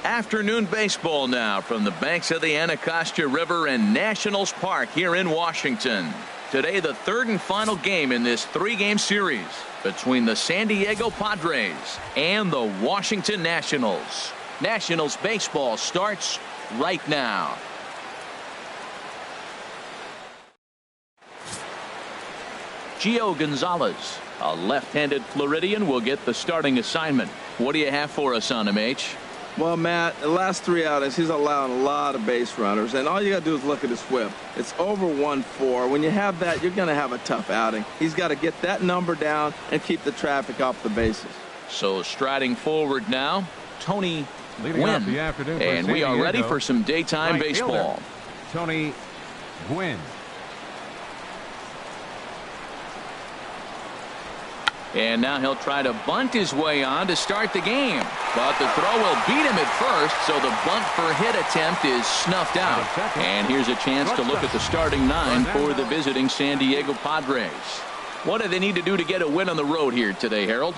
Afternoon baseball now from the banks of the Anacostia River and Nationals Park here in Washington. Today, the third and final game in this three-game series between the San Diego Padres and the Washington Nationals. Nationals baseball starts right now. Gio Gonzales, a left-handed Floridian, will get the starting assignment. What do you have for us on him, H? Well, Matt, the last three outings, he's allowing a lot of base runners, and all you got to do is look at his whip. It's over 1.4. When you have that, you're going to have a tough outing. He's got to get that number down and keep the traffic off the bases. So striding forward now, Tony Gwynn, and we are ready for some daytime baseball. Tony Gwynn. And now he'll try to bunt his way on to start the game. But the throw will beat him at first, so the bunt for hit attempt is snuffed out. And here's a chance to look at the starting nine for the visiting San Diego Padres. What do they need to do to get a win on the road here today, Harold?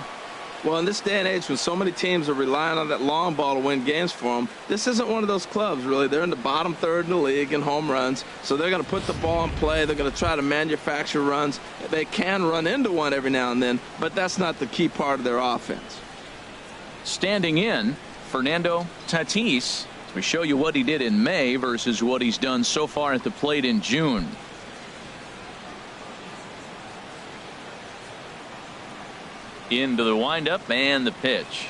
Well, in this day and age when so many teams are relying on that long ball to win games for them, this isn't one of those clubs, really. They're in the bottom third in the league in home runs, so they're going to put the ball in play. They're going to try to manufacture runs. They can run into one every now and then, but that's not the key part of their offense. Standing in, Fernando Tatis. We show you what he did in May versus what he's done so far at the plate in June. Into the windup and the pitch.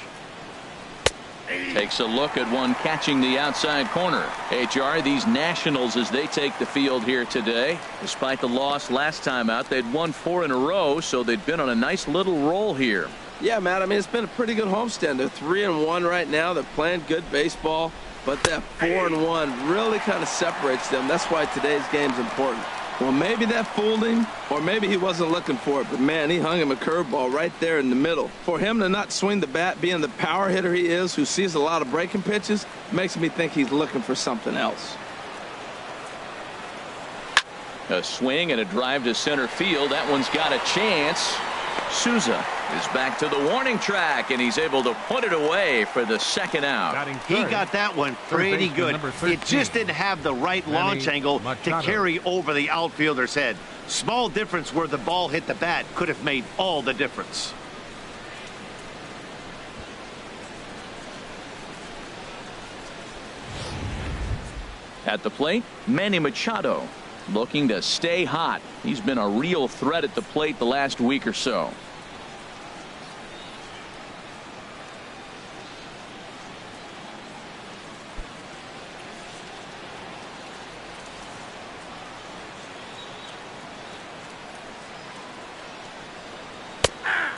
Takes a look at one catching the outside corner. HR, these Nationals, as they take the field here today, despite the loss last time out, they'd won 4 in a row, so they'd been on a nice little roll here. Yeah, Matt, I mean, it's been a pretty good homestand. They're 3-1 right now. They're playing good baseball, but that 4-1 really kind of separates them. That's why today's game's important. Well, maybe that fooled him, or maybe he wasn't looking for it, but man, he hung him a curveball right there in the middle. For him to not swing the bat, being the power hitter he is, who sees a lot of breaking pitches, makes me think he's looking for something else. A swing and a drive to center field. That one's got a chance. Souza is back to the warning track, and he's able to put it away for the second out. He got that one pretty good. It just didn't have the right launch angle to carry over the outfielder's head. Small difference where the ball hit the bat could have made all the difference. At the plate, Manny Machado, looking to stay hot. He's been a real threat at the plate the last week or so.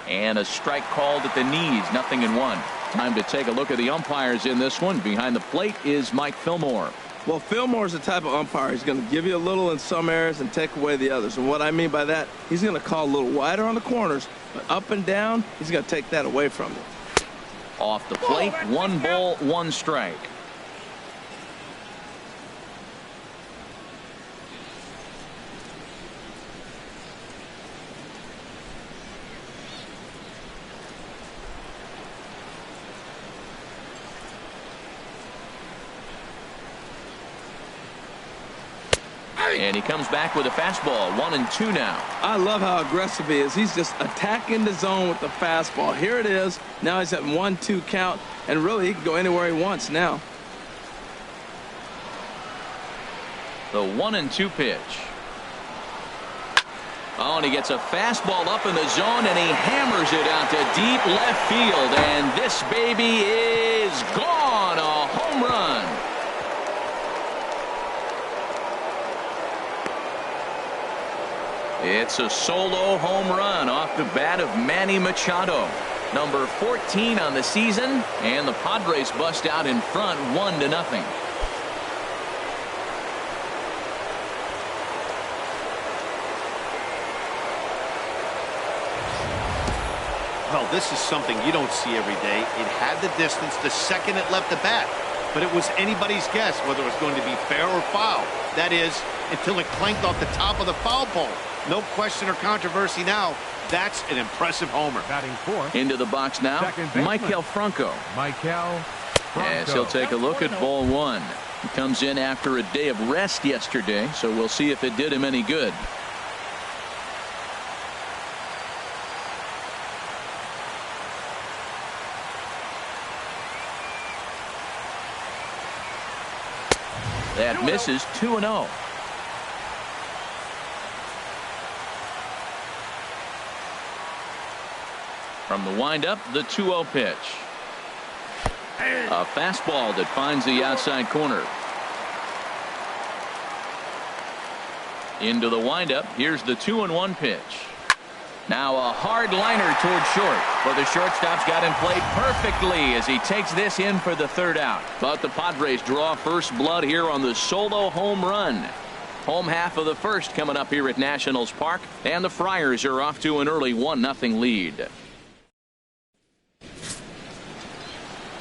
And a strike called at the knees. 0-1. Time to take a look at the umpires in this one. Behind the plate is Mike Fillmore. Well, Fillmore's the type of umpire. He's going to give you a little in some areas and take away the others. And what I mean by that, he's going to call a little wider on the corners, but up and down, he's going to take that away from you. Off the plate, 1 ball, 1 strike. And he comes back with a fastball. 1-2 now. I love how aggressive he is. He's just attacking the zone with the fastball. Here it is. Now he's at 1-2 count, and really he can go anywhere he wants now. The 1-2 pitch. Oh, and he gets a fastball up in the zone, and he hammers it out to deep left field. And this baby is gone. A home run. It's a solo home run off the bat of Manny Machado. Number 14 on the season, and the Padres bust out in front 1-0. Well, this is something you don't see every day. It had the distance the second it left the bat, but it was anybody's guess whether it was going to be fair or foul. That is, until it clanked off the top of the foul pole. No question or controversy now. That's an impressive homer. Batting fourth. Into the box now, Michael Franco. As he'll take a look at ball one. He comes in after a day of rest yesterday, so we'll see if it did him any good. That misses. 2-0. From the windup, the 2-0 pitch. A fastball that finds the outside corner. Into the windup. Here's the 2-1 pitch. Now a hard liner toward short. But the shortstop's got him played perfectly as he takes this in for the third out. But the Padres draw first blood here on the solo home run. Home half of the first coming up here at Nationals Park. And the Friars are off to an early 1-0 lead.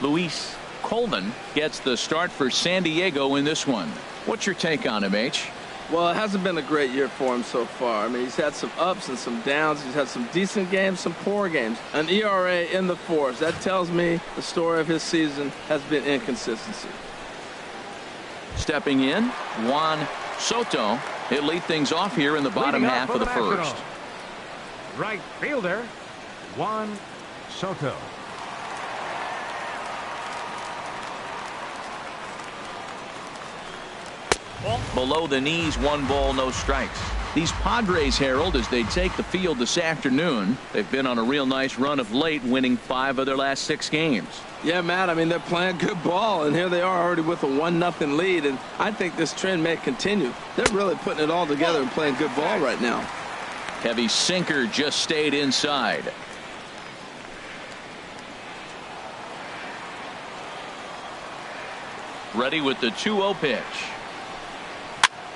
Luis Colvin gets the start for San Diego in this one. What's your take on him, H? Well, it hasn't been a great year for him so far. I mean, he's had some ups and some downs. He's had some decent games, some poor games. An ERA in the fours. That tells me the story of his season has been inconsistency. Stepping in, Juan Soto. He'll lead things off here in the bottom half of the first. Right fielder, Juan Soto. Below the knees, 1 ball, no strikes. These Padres, Harold, as they take the field this afternoon, they've been on a real nice run of late, winning 5 of their last 6 games. Yeah, Matt, I mean, they're playing good ball, and here they are already with a 1-0 lead, and I think this trend may continue. They're really putting it all together and playing good ball right now. Heavy sinker just stayed inside. Ready with the 2-0 pitch.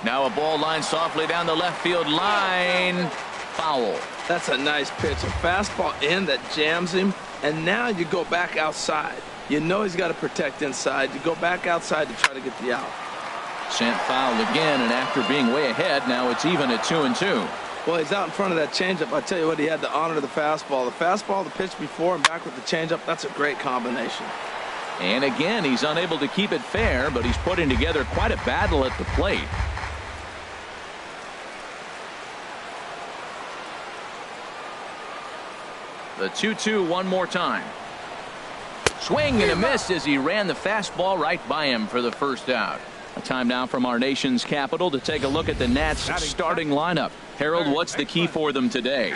Now a ball lined softly down the left field line. Foul. That's a nice pitch. A fastball in that jams him. And now you go back outside. You know he's got to protect inside. You go back outside to try to get the out. Sent foul again, and after being way ahead, now it's even at 2-2. Well, he's out in front of that changeup. I tell you what, he had to honor the fastball. The fastball, the pitch before, and back with the changeup, that's a great combination. And again, he's unable to keep it fair, but he's putting together quite a battle at the plate. The 2-2 one more time. Swing and a miss as he ran the fastball right by him for the first out. A time now from our nation's capital to take a look at the Nats starting lineup. Harold, what's the key for them today?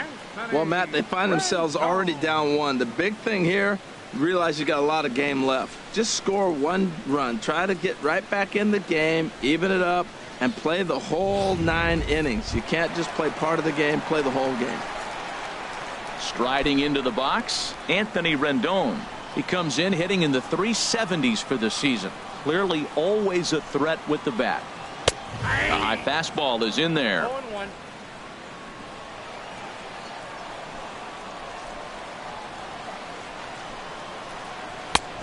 Well, Matt, they find themselves already down 1. The big thing here, realize you got a lot of game left. Just score 1 run. Try to get right back in the game, even it up, and play the whole 9 innings. You can't just play part of the game, play the whole game. Striding into the box, Anthony Rendon. He comes in hitting in the 370s for the season. Clearly always a threat with the bat. The high fastball is in there.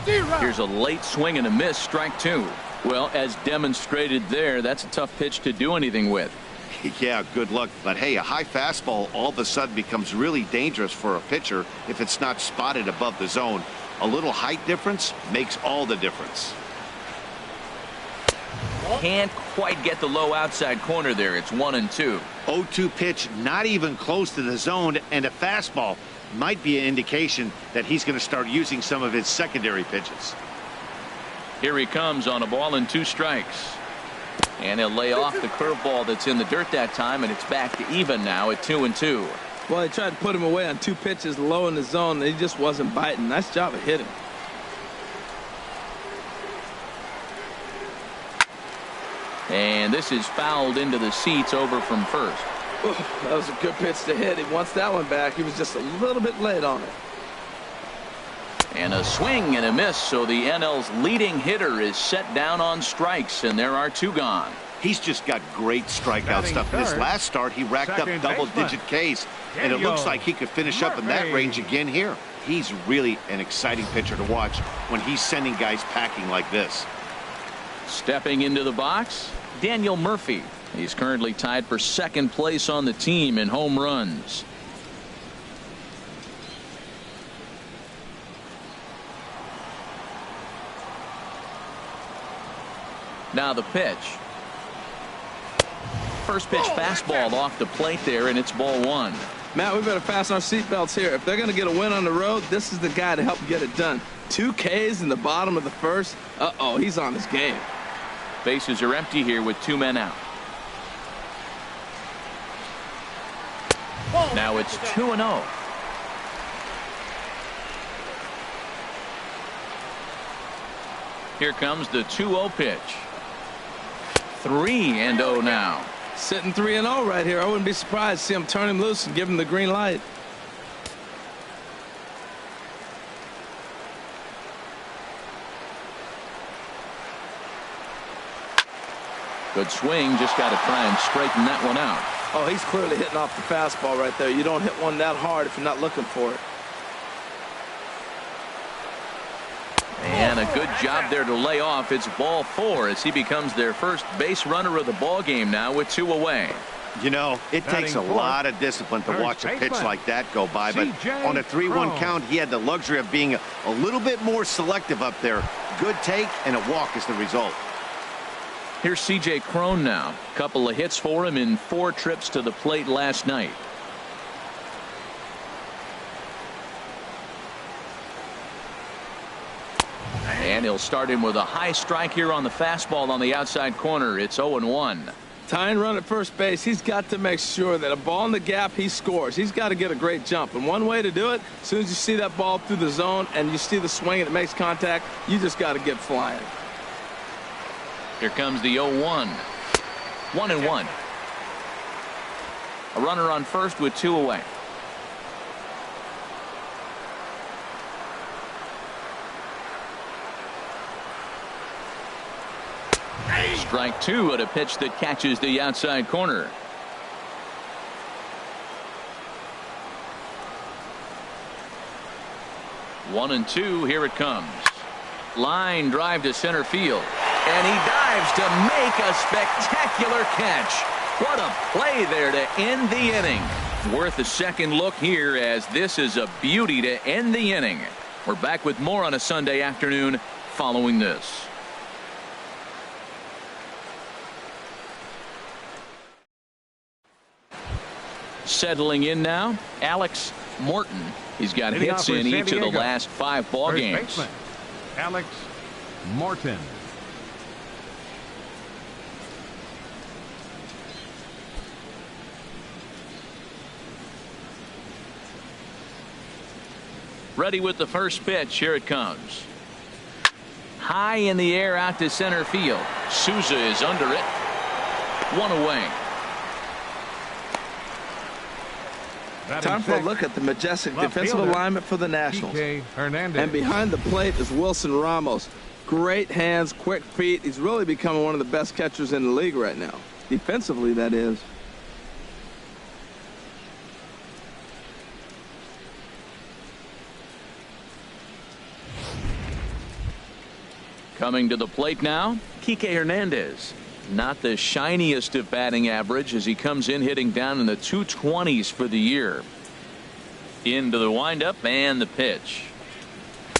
Here's a late swing and a miss, strike 2. Well, as demonstrated there, that's a tough pitch to do anything with. Yeah, good luck. But hey, a high fastball all of a sudden becomes really dangerous for a pitcher if it's not spotted above the zone. A little height difference makes all the difference. Can't quite get the low outside corner there. It's 1-2. 0-2 pitch, not even close to the zone, and a fastball might be an indication that he's going to start using some of his secondary pitches. Here he comes on a ball and 2 strikes. And he'll lay off the curveball that's in the dirt that time, and it's back to even now at 2-2. Well, he tried to put him away on 2 pitches low in the zone, and he just wasn't biting. Nice job of hitting. And this is fouled into the seats over from first. Ooh, that was a good pitch to hit. He wants that one back. He was just a little bit late on it. And a swing and a miss, so the NL's leading hitter is set down on strikes, and there are 2 gone. He's just got great strikeout stuff. In his last start, he racked up double-digit Ks, and it looks like he could finish up in that range again here. He's really an exciting pitcher to watch when he's sending guys packing like this. Stepping into the box, Daniel Murphy. He's currently tied for 2nd place on the team in home runs. Now the pitch. First pitch fastball off the plate there, and it's ball one. Matt, we better fasten our seatbelts here. If they're going to get a win on the road, this is the guy to help get it done. 2 Ks in the bottom of the first. Uh-oh, he's on his game. Bases are empty here with 2 men out. Now it's 2-0. Here comes the 2-0 pitch. 3-0 now. Sitting 3-0 right here. I wouldn't be surprised to see him turn him loose and give him the green light. Good swing. Just got to try and straighten that one out. Oh, he's clearly hitting off the fastball right there. You don't hit one that hard if you're not looking for it. And a good job there to lay off. It's ball 4 as he becomes their first base runner of the ball game now with 2 away. You know, it takes a lot of discipline to watch a pitch like that go by, but on a 3-1 count, he had the luxury of being a little bit more selective up there. Good take and a walk is the result. Here's C.J. Crone now. Couple of hits for him in 4 trips to the plate last night. And he'll start him with a high strike here on the fastball on the outside corner. It's 0-1. Tying run at first base. He's got to make sure that a ball in the gap, he scores. He's got to get a great jump. And one way to do it, as soon as you see that ball through the zone and you see the swing and it makes contact, you just got to get flying. Here comes the 0-1. 1-1. A runner on first with 2 away. Strike 2 at a pitch that catches the outside corner. One and 2. Here it comes. Line drive to center field. And he dives to make a spectacular catch. What a play there to end the inning. Worth a second look here, as this is a beauty to end the inning. We're back with more on a Sunday afternoon following this. Settling in now, Alex Morton. He's got hits in each of the last 5 ball games. Baseman, Alex Morton. Ready with the first pitch. Here it comes. High in the air out to center field. Souza is under it. 1 away. Time for a look at the majestic defensive alignment for the Nationals. And behind the plate is Wilson Ramos. Great hands, quick feet. He's really becoming one of the best catchers in the league right now. Defensively, that is. Coming to the plate now, Kike Hernandez. Not the shiniest of batting average as he comes in hitting down in the 220s for the year. Into the windup and the pitch.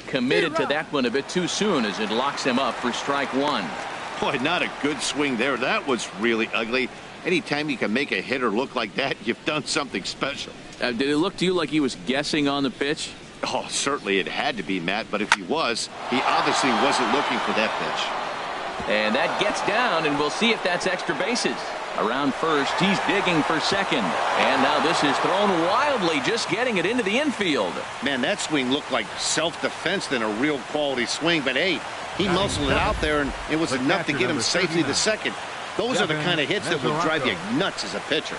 Committed to that one a bit too soon as it locks him up for strike 1. Boy, not a good swing there. That was really ugly. Anytime you can make a hitter look like that, you've done something special. Did it look to you like he was guessing on the pitch? Oh, certainly it had to be, Matt, but if he was, he obviously wasn't looking for that pitch. And that gets down, and we'll see if that's extra bases. Around first, he's digging for second. And now this is thrown wildly, just getting it into the infield. Man, that swing looked like self-defense than a real quality swing. But, hey, he muscled it out there, and it was enough to get him safely to second. Those are the kind of hits that will drive you nuts as a pitcher.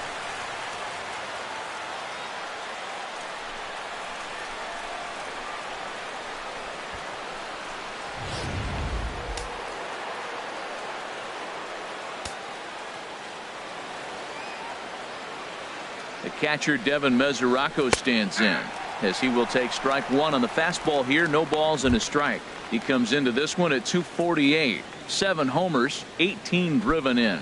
The catcher Devin Mesoraco stands in as he will take strike 1 on the fastball here. No balls and a strike. He comes into this one at 248. 7 homers, 18 driven in.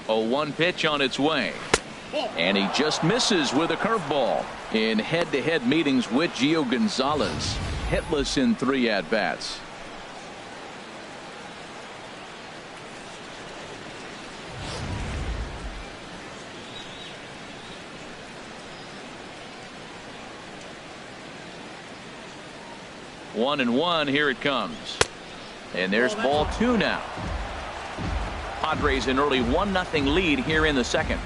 0-1 pitch on its way. And he just misses with a curveball. In head-to-head meetings with Gio Gonzales, hitless in 3 at-bats. One and one, here it comes. And there's ball 2 now. Padres an early 1-0 lead here in the second.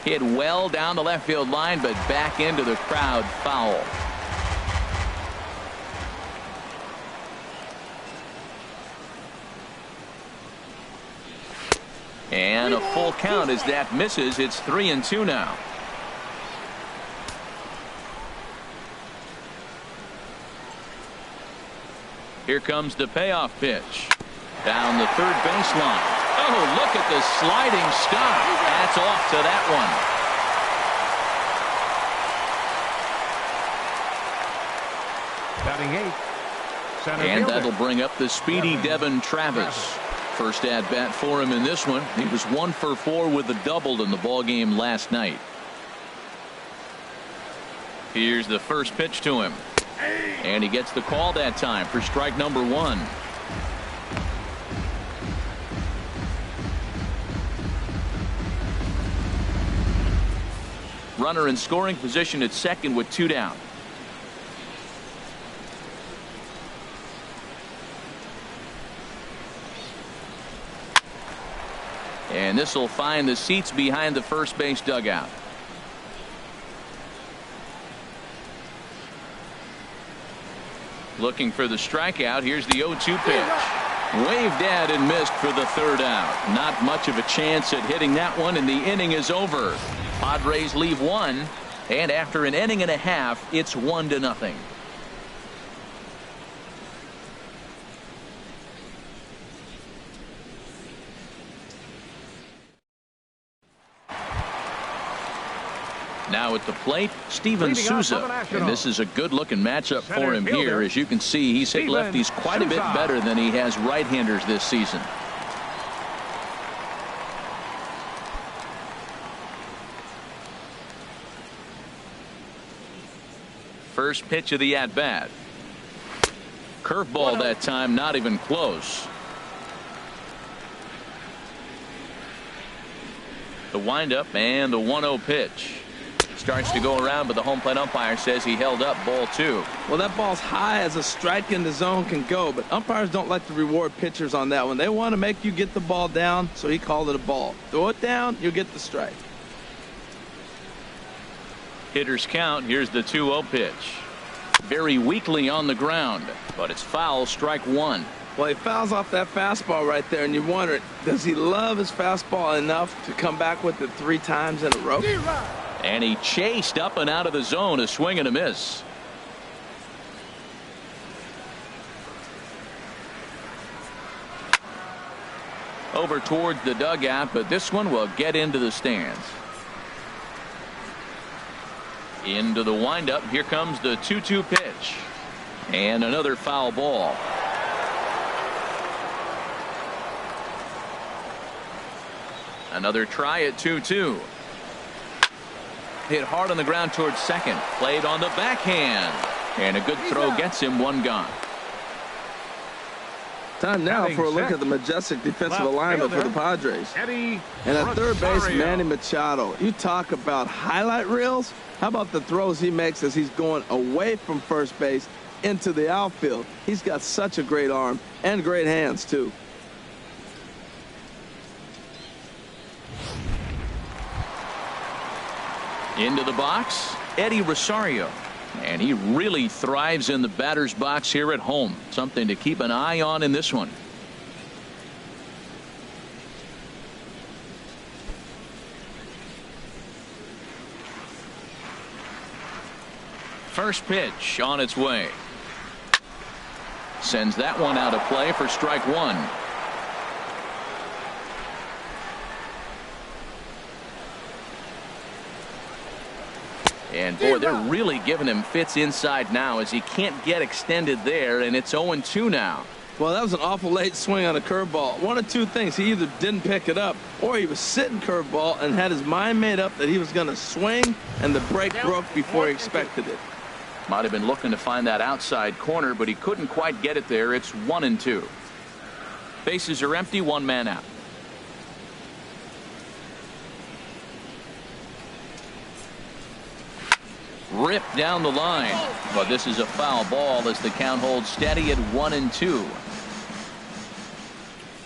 Hit well down the left field line, but back into the crowd, foul. And a full count as that misses. It's 3-2 now. Here comes the payoff pitch. Down the third baseline. Oh, look at the sliding stop. That's off to that one. Batting 8. Center And fielder. that'll bring up the speedy Devin Travis. First at bat for him in this one. He was 1 for 4 with a double in the ball game last night. Here's the first pitch to him. And he gets the call that time for strike number 1. Runner in scoring position at second with 2 down. And this will find the seats behind the first base dugout. Looking for the strikeout. Here's the 0-2 pitch. Waved at and missed for the 3rd out. Not much of a chance at hitting that one, and the inning is over. Padres leave 1, and after an inning and a half, it's 1-0. Now at the plate, Steven Souza. And this is a good-looking matchup for him here. As you can see, he's hit lefties quite a bit better than he has right-handers this season. First pitch of the at-bat. Curveball that time, not even close. The windup and the 1-0 pitch. Starts to go around, but the home plate umpire says he held up ball 2. Well, that ball's high as a strike in the zone can go, but umpires don't like to reward pitchers on that one. They want to make you get the ball down, so he called it a ball. Throw it down, you'll get the strike. Hitters count. Here's the 2-0 pitch. Very weakly on the ground, but it's foul, strike 1. Well, he fouls off that fastball right there, and you wonder, does he love his fastball enough to come back with it 3 times in a row? And he chased up and out of the zone, a swing and a miss. Over towards the dugout, but this one will get into the stands. Into the windup. Here comes the 2-2 pitch. And another foul ball. Another try at 2-2. Hit hard on the ground towards second. Played on the backhand. And a good throw gets him 1 gone. Time now for a look at the majestic defensive alignment for the Padres. And at third base, Manny Machado. You talk about highlight reels. How about the throws he makes as he's going away from first base into the outfield? He's got such a great arm and great hands, too. Into the box, Eddie Rosario. And he really thrives in the batter's box here at home. Something to keep an eye on in this one. First pitch on its way. Sends that one out of play for strike 1. And boy, they're really giving him fits inside now as he can't get extended there, and it's 0-2 now. Well, that was an awful late swing on a curveball. One of two things. He either didn't pick it up or he was sitting curveball and had his mind made up that he was going to swing, and the break broke before he expected it. Might have been looking to find that outside corner, but he couldn't quite get it there. It's 1-2. Bases are empty, one man out. Ripped down the line, but this is a foul ball as the count holds steady at 1-2.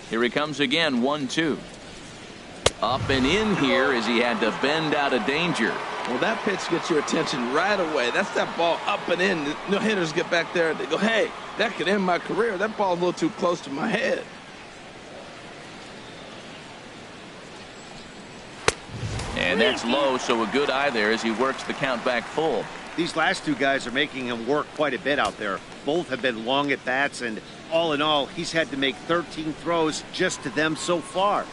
Here he comes again, 1-2. Up and in here as he had to bend out of danger. Well, that pitch gets your attention right away. That's that ball up and in. No hitters get back there and they go, hey, that could end my career. That ball's a little too close to my head. And that's low, so a good eye there as he works the count back full. These last two guys are making him work quite a bit out there. Both have been long at bats, and all in all, he's had to make 13 throws just to them so far.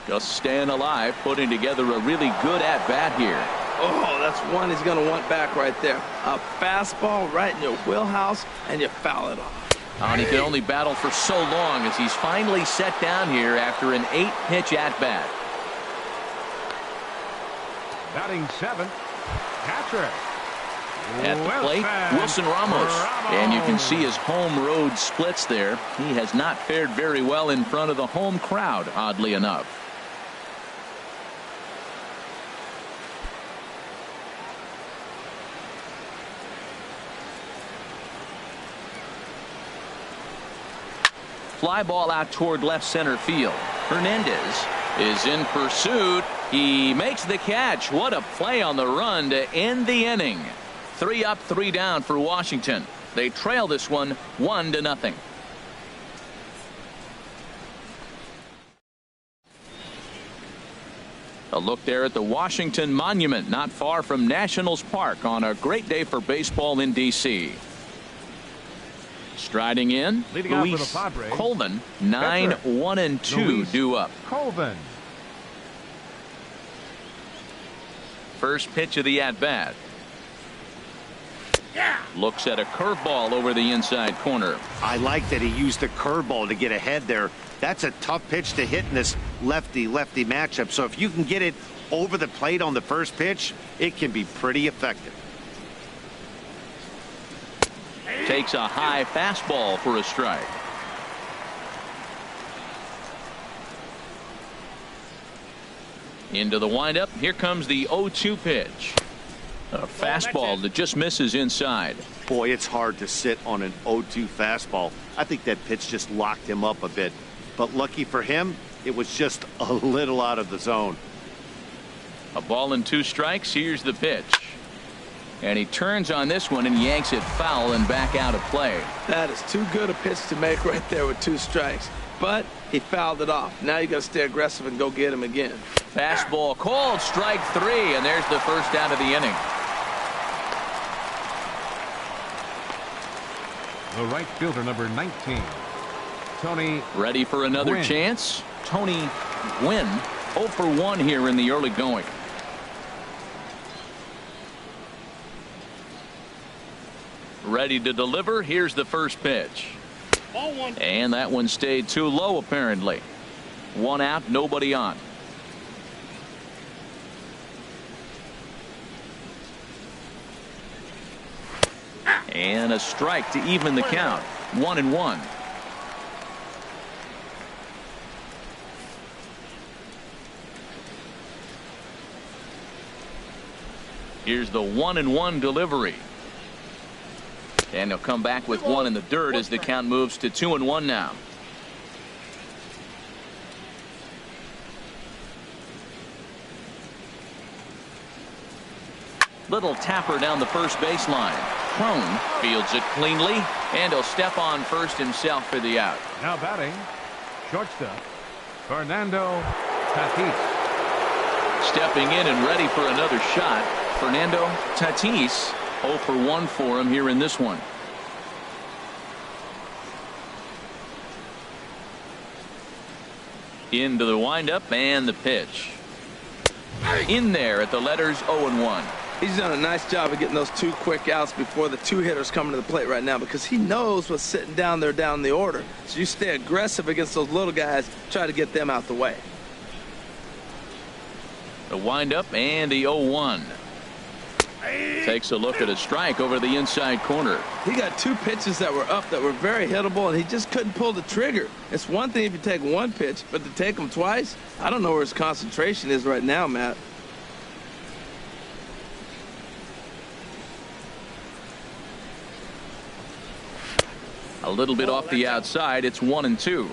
Just staying alive, putting together a really good at bat here. Oh, that's one he's going to want back right there. A fastball right in your wheelhouse, and you foul it off. And he can only battle for so long as he's finally set down here after an 8-pitch at-bat. Batting 7th, catcher. At the plate, Wilson Ramos. And you can see his home road splits there. He has not fared very well in front of the home crowd, oddly enough. Fly ball out toward left center field. Hernandez is in pursuit. He makes the catch. What a play on the run to end the inning. 3 up, 3 down for Washington. They trail this one 1-0. A look there at the Washington Monument, not far from Nationals Park, on a great day for baseball in D.C. Striding in, Leading off for Luis the Padres, Colvin, 9-1-2 due up. Colvin. First pitch of the at-bat. Looks at a curveball over the inside corner. I like that he used the curveball to get ahead there. That's a tough pitch to hit in this lefty-lefty matchup. So if you can get it over the plate on the first pitch, it can be pretty effective. Takes a high fastball for a strike. Into the windup. Here comes the 0-2 pitch. A fastball that just misses inside. Boy, it's hard to sit on an 0-2 fastball. I think that pitch just locked him up a bit. But lucky for him, it was just a little out of the zone. A ball and 2 strikes. Here's the pitch. And he turns on this one and yanks it foul and back out of play. That is too good a pitch to make right there with 2 strikes. But he fouled it off. Now you got to stay aggressive and go get him again. Fastball called, strike 3, and there's the first out of the inning. The right fielder, number 19, Tony. Ready for another Gwynn. chance. Tony Gwynn, 0 for 1 here in the early going. Ready to deliver. Here's the first pitch. And that one stayed too low, apparently. 1 out, nobody on. And a strike to even the count. 1-1. Here's the 1-1 delivery. And he'll come back with 1 in the dirt as the count moves to 2-1 now. Little tapper down the first baseline. Crone fields it cleanly, and he'll step on first himself for the out. Now batting, shortstop, Fernando Tatis. Stepping in and ready for another shot, Fernando Tatis. 0 for 1 for him here in this one. Into the windup and the pitch. In there at the letters 0-1. He's done a nice job of getting those 2 quick outs before the 2 hitters coming to the plate right now, because he knows what's sitting down there down the order. So you stay aggressive against those little guys, try to get them out the way. The windup and the 0-1. Takes a look at a strike over the inside corner. He got 2 pitches that were up that were very hittable, and he just couldn't pull the trigger. It's one thing if you take 1 pitch, but to take them twice, I don't know where his concentration is right now, Matt. A little bit off the outside. It's 1-2.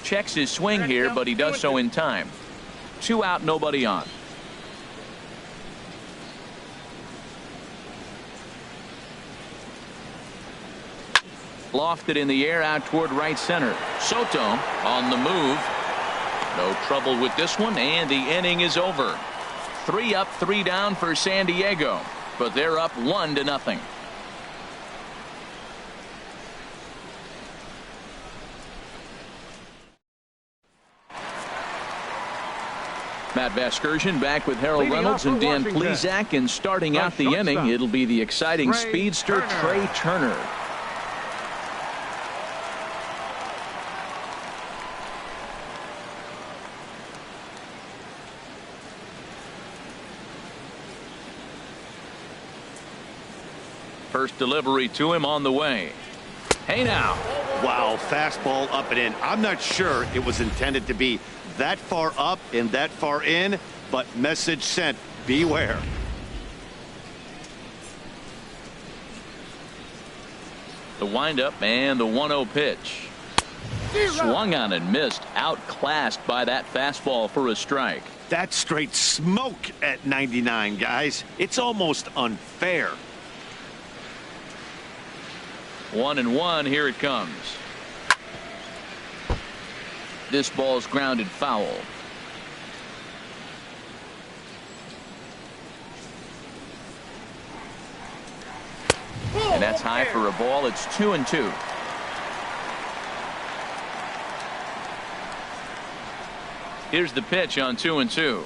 Checks his swing here, but he does so in time. 2 out, nobody on. Lofted in the air out toward right center. Soto on the move. No trouble with this one, and the inning is over. 3 up, 3 down for San Diego, but they're up 1-0. Matt Vasgersian back with Harold Reynolds and Dan Plesac, and starting out the inning, it'll be the exciting speedster Trey Turner. First delivery to him on the way. Hey now. Wow, fastball up and in. I'm not sure it was intended to be that far up and that far in, but message sent, beware. The windup and the 1-0 pitch. Swung on and missed, outclassed by that fastball for a strike. That's straight smoke at 99, guys. It's almost unfair. 1-1, here it comes. This ball's grounded foul. And that's high for a ball. It's 2-2. Here's the pitch on 2-2.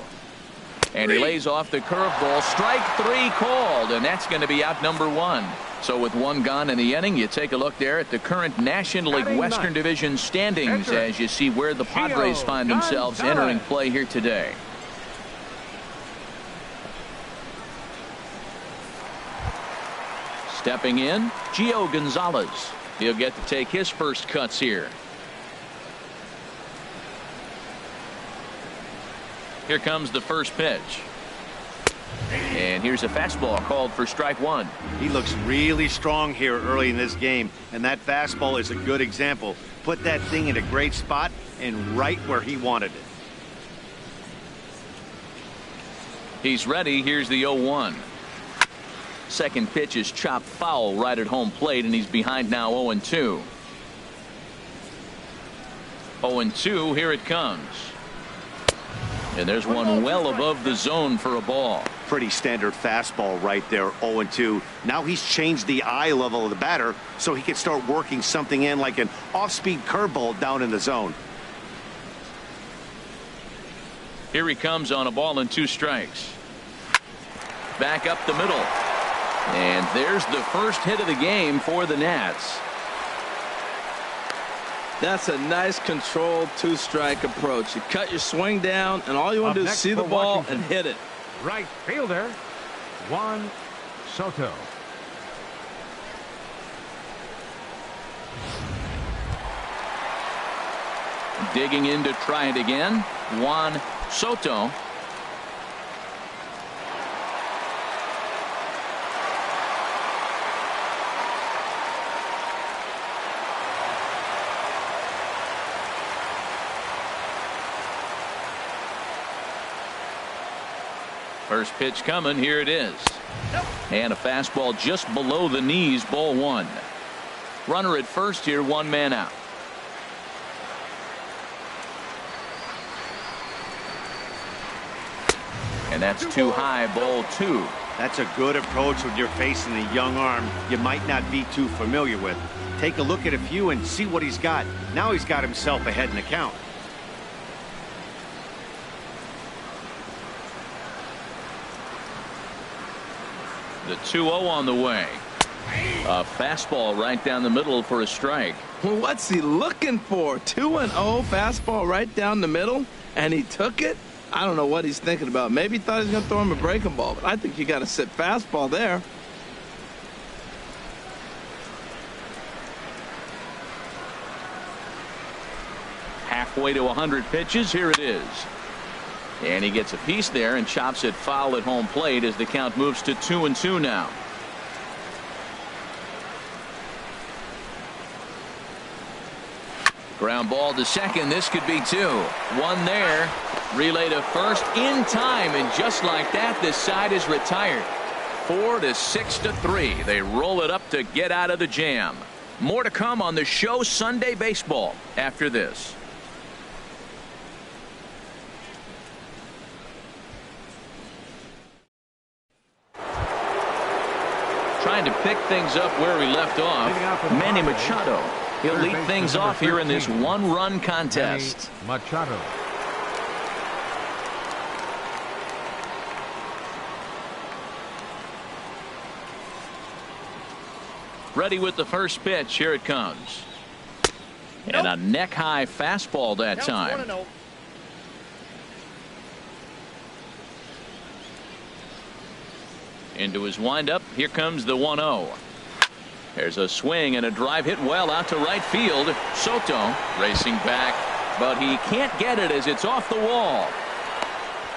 And he lays off the curveball. Strike 3 called, and that's going to be out number 1. So with 1 gone in the inning, you take a look there at the current National League Western Division standings as you see where the Padres find themselves entering play here today. Stepping in, Gio Gonzales. He'll get to take his first cuts here. Here comes the first pitch. And here's a fastball called for strike 1. He looks really strong here early in this game, and that fastball is a good example. Put that thing in a great spot and right where he wanted it. He's ready. Here's the 0-1. Second pitch is chopped foul right at home plate, and he's behind now 0-2. 0-2, here it comes. And there's one well above the zone for a ball. Pretty standard fastball right there, 0-2. Now he's changed the eye level of the batter so he can start working something in like an off-speed curveball down in the zone. Here he comes on a ball and 2 strikes. Back up the middle. And there's the first hit of the game for the Nats. That's a nice controlled 2-strike approach. You cut your swing down, and all you want to do is see the ball and hit it. Right fielder, Juan Soto. Digging in to try it again, Juan Soto. First pitch coming. Here it is. And a fastball just below the knees. Ball 1. Runner at first here. 1 man out. And And that's too high, ball 2. That's a good approach when you're facing a young arm you might not be too familiar with. Take a look at a few and see what he's got. Now he's got himself ahead in the count. The 2-0 on the way. A fastball right down the middle for a strike. What's he looking for? 2-0 fastball right down the middle, and he took it? I don't know what he's thinking about. Maybe he thought he was going to throw him a breaking ball, but I think you got to sit fastball there. Halfway to 100 pitches. Here it is. And he gets a piece there and chops it foul at home plate as the count moves to 2-2 now. Ground ball to second. This could be 2. 1 there. Relay to first in time, and just like that, this side is retired. 4-6-3. They roll it up to get out of the jam. More to come on the show Sunday Baseball after this. Trying to pick things up where we left off. Manny Machado. He'll lead things off here in this 1-run contest. Manny Machado. Ready with the first pitch. Here it comes. And a neck-high fastball that time. Into his windup. Here comes the 1-0. There's a swing and a drive hit well out to right field. Soto racing back, but he can't get it as it's off the wall.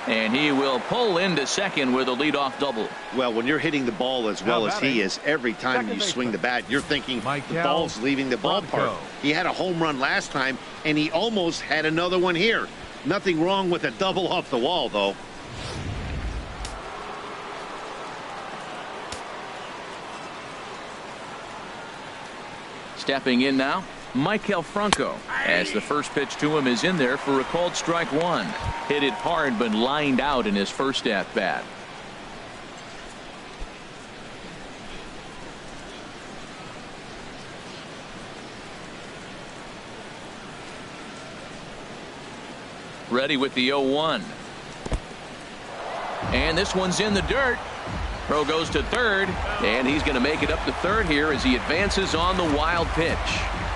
And he will pull into second with a leadoff double. Well, when you're hitting the ball as well as he is, every time you swing the bat, you're thinking the ball's leaving the ballpark. He had a home run last time, and he almost had another one here. Nothing wrong with a double off the wall, though. Stepping in now, Franco, as the first pitch to him is in there for a called strike 1. Hit it hard but lined out in his first at bat. Ready with the 0-1. And this one's in the dirt. Throw goes to third, and he's going to make it up to third here as he advances on the wild pitch.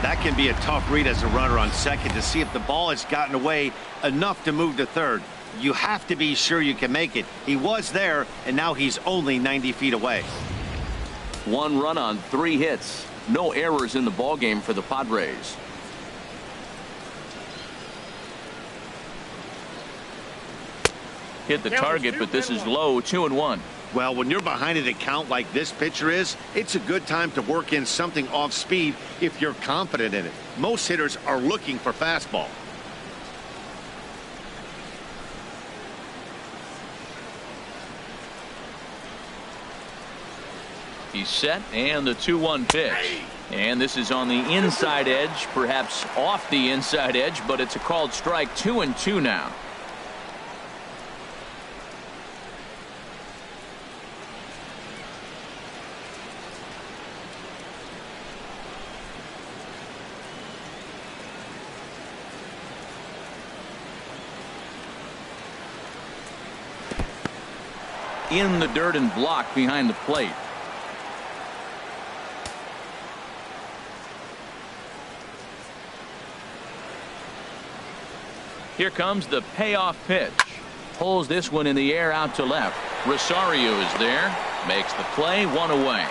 That can be a tough read as a runner on second to see if the ball has gotten away enough to move to third. You have to be sure you can make it. He was there, and now he's only 90 feet away. 1 run on 3 hits. No errors in the ballgame for the Padres. Hit the target, but this is low. 2-1. Well, when you're behind an account like this pitcher is, it's a good time to work in something off speed if you're confident in it. Most hitters are looking for fastball. He's set, and the 2-1 pitch. And this is on the inside edge, perhaps off the inside edge, but it's a called strike. 2-2 now. In the dirt and blocked behind the plate. Here comes the payoff pitch. Pulls this one in the air out to left. Rosario is there. Makes the play. 1 away.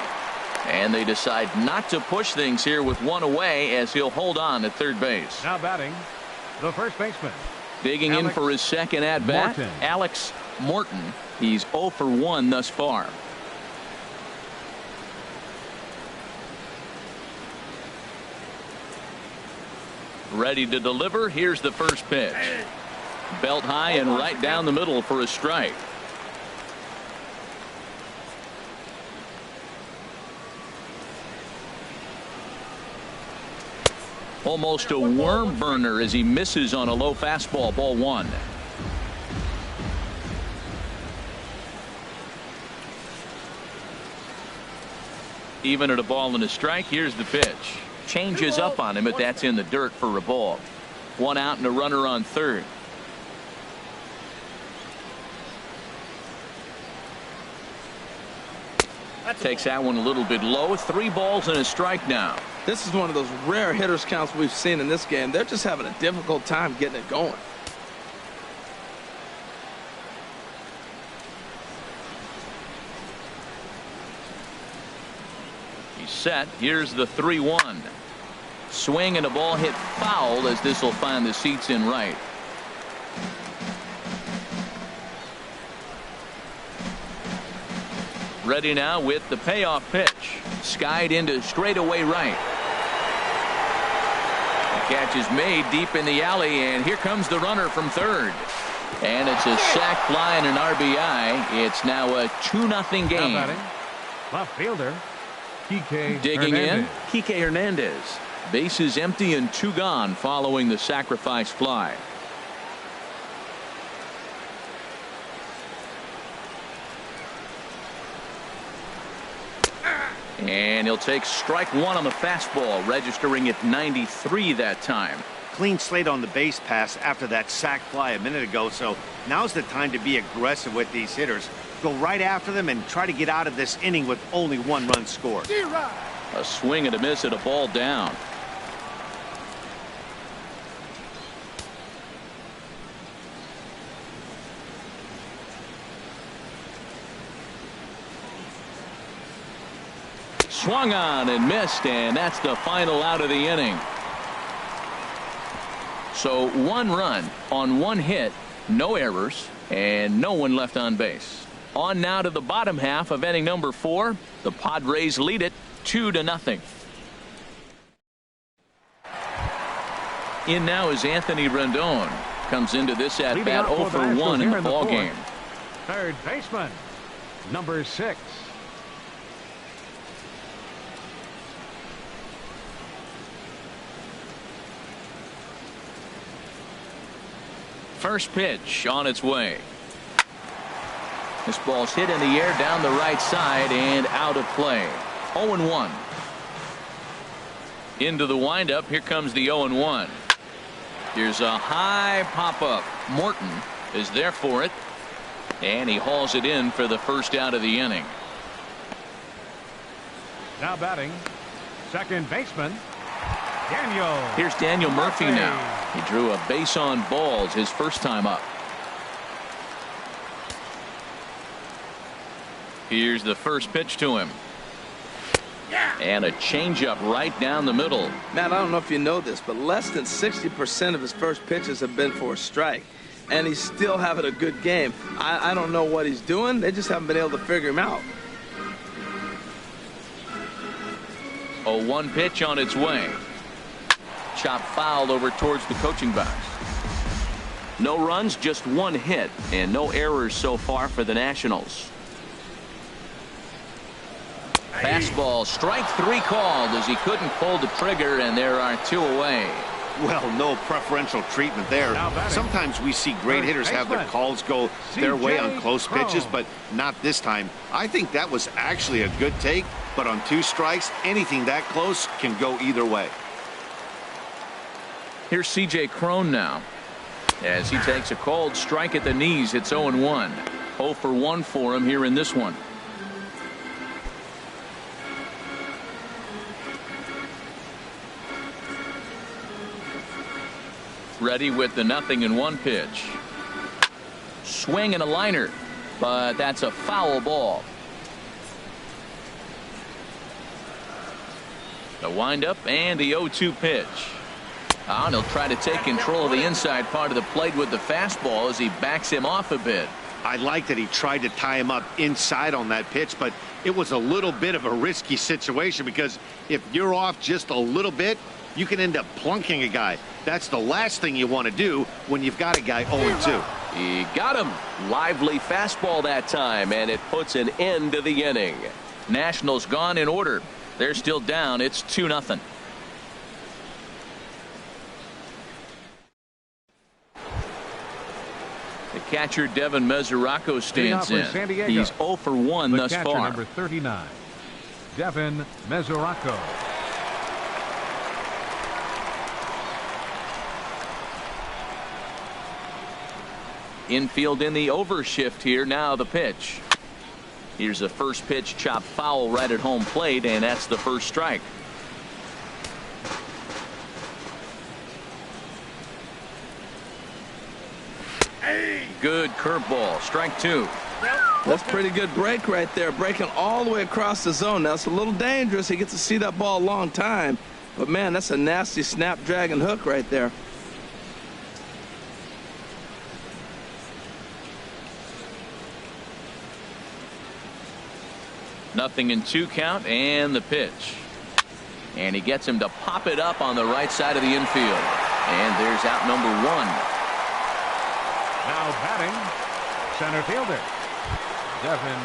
And they decide not to push things here with 1 away as he'll hold on at third base. Now batting, the first baseman. Digging in for his second at bat, Alex Morton. He's 0 for 1 thus far. Ready to deliver. Here's the first pitch. Belt high and right down the middle for a strike. Almost a worm burner as he misses on a low fastball. Ball 1. Even at a ball and a strike, here's the pitch. Changes up on him, but that's in the dirt for a ball. 1 out and a runner on third. Takes that one a little bit low. 3 balls and a strike now. This is one of those rare hitters counts we've seen in this game. They're just having a difficult time getting it going. He's set. Here's the 3-1. Swing and a ball hit foul as this will find the seats in right. Ready now with the payoff pitch. Skied into straightaway right. The catch is made deep in the alley, and here comes the runner from third. And it's a sac fly and an RBI. It's now a 2-0 game. Left fielder, Kike Digging Hernandez. in, Kike Hernandez. Bases empty and 2 gone following the sacrifice fly. And he'll take strike 1 on the fastball, registering at 93 that time. Clean slate on the base pass after that sac fly a minute ago, so now's the time to be aggressive with these hitters. Go right after them and try to get out of this inning with only 1 run scored. A swing and a miss at a ball down. Swung on and missed, and that's the final out of the inning. So 1 run on 1 hit, no errors, and no one left on base. On now to the bottom half of inning number 4. The Padres lead it 2-0. In now is Anthony Rendon. Comes into this at bat 0 for 1 in the ball game. Third baseman, number 6. First pitch on its way. This ball's hit in the air down the right side and out of play. 0-1. Into the windup. Here comes the 0-1. Here's a high pop up. Morton is there for it, and he hauls it in for the first out of the inning. Now batting, second baseman, Daniel. Here's Daniel Murphy now. He drew a base on balls his first time up. Here's the first pitch to him. And a changeup right down the middle. Matt, I don't know if you know this, but less than 60% of his first pitches have been for a strike. And he's still having a good game. I don't know what he's doing. They just haven't been able to figure him out. 0-1 pitch on its way. Chop fouled over towards the coaching box. No runs, just 1 hit, and no errors so far for the Nationals. Fastball, strike 3 called as he couldn't pull the trigger, and there are 2 away. Well, no preferential treatment there. Sometimes we see great hitters have their calls go their way on close pitches, but not this time. I think that was actually a good take, but on 2 strikes, anything that close can go either way. Here's C.J. Crone now as he takes a cold strike at the knees. It's 0-1. 0 for 1 for him here in this one. Ready with the 0-1 pitch. Swing and a liner, but that's a foul ball. The windup and the 0-2 pitch. And he'll try to take control of the inside part of the plate with the fastball as he backs him off a bit. I like that he tried to tie him up inside on that pitch, but it was a little bit of a risky situation because if you're off just a little bit, you can end up plunking a guy. That's the last thing you want to do when you've got a guy 0-2. He got him. Lively fastball that time, and it puts an end to the inning. Nationals gone in order. They're still down. It's 2-0. The catcher Devin Mesoraco stands in. He's 0 for 1 thus far. Number 39. Devin Mesoraco. Infield in the overshift here. Now the pitch. Here's a first pitch chop foul right at home plate, and that's the first strike. Good curveball. Strike two. That's pretty good break right there. Breaking all the way across the zone. Now it's a little dangerous. He gets to see that ball a long time. But man, that's a nasty snapdragon hook right there. Nothing in 2 count, and the pitch. And he gets him to pop it up on the right side of the infield. And there's out number 1. Now batting, center fielder, Devin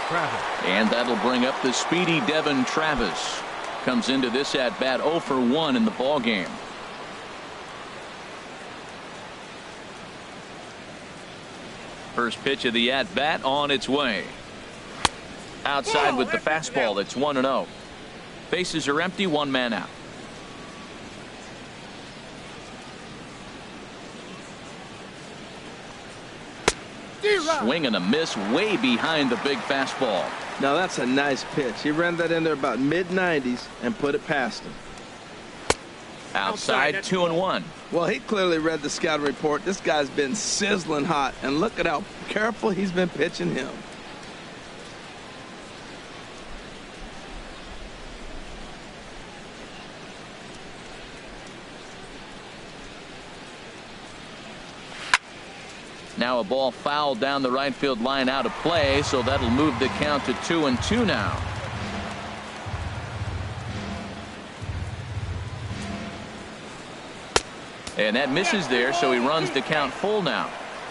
Travis. And that'll bring up the speedy Devin Travis. Comes into this at bat 0 for 1 in the ball game. First pitch of the at bat on its way. Outside with the fastball. That's 1-0. Bases are empty. 1 man out. Swing and a miss way behind the big fastball. Now that's a nice pitch. He ran that in there about mid-90s and put it past him. Outside 2-1. Well, he clearly read the scouting report. This guy's been sizzling hot, and look at how careful he's been pitching him. Now a ball fouled down the right field line out of play, so that'll move the count to 2-2 now. And that misses there, so he runs the count full now.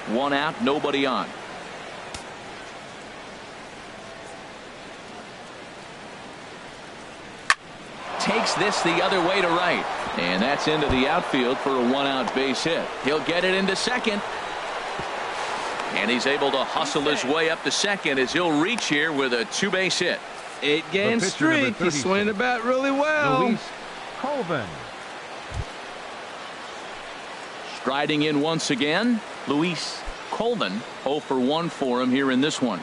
1 out, nobody on. Takes this the other way to right. And that's into the outfield for a 1-out base hit. He'll get it into second. And he's able to hustle his way up to second as he'll reach here with a 2-base hit. 8-game streak. He's swinging the bat really well. Luis Colvin. Striding in once again, Luis Colvin. 0 for 1 for him here in this one.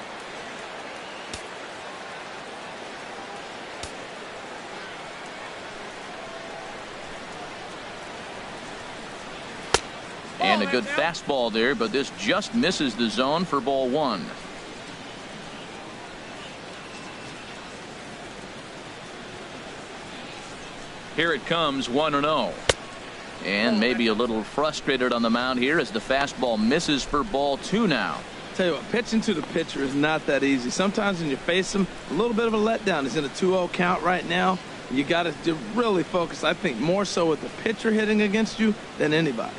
And a good fastball there, but this just misses the zone for ball 1. Here it comes, 1-0. And maybe a little frustrated on the mound here as the fastball misses for ball 2 now. Tell you what, pitching to the pitcher is not that easy. Sometimes when you face him, a little bit of a letdown. He's in a 2-0 count right now. You got to really focus, I think, more so with the pitcher hitting against you than anybody.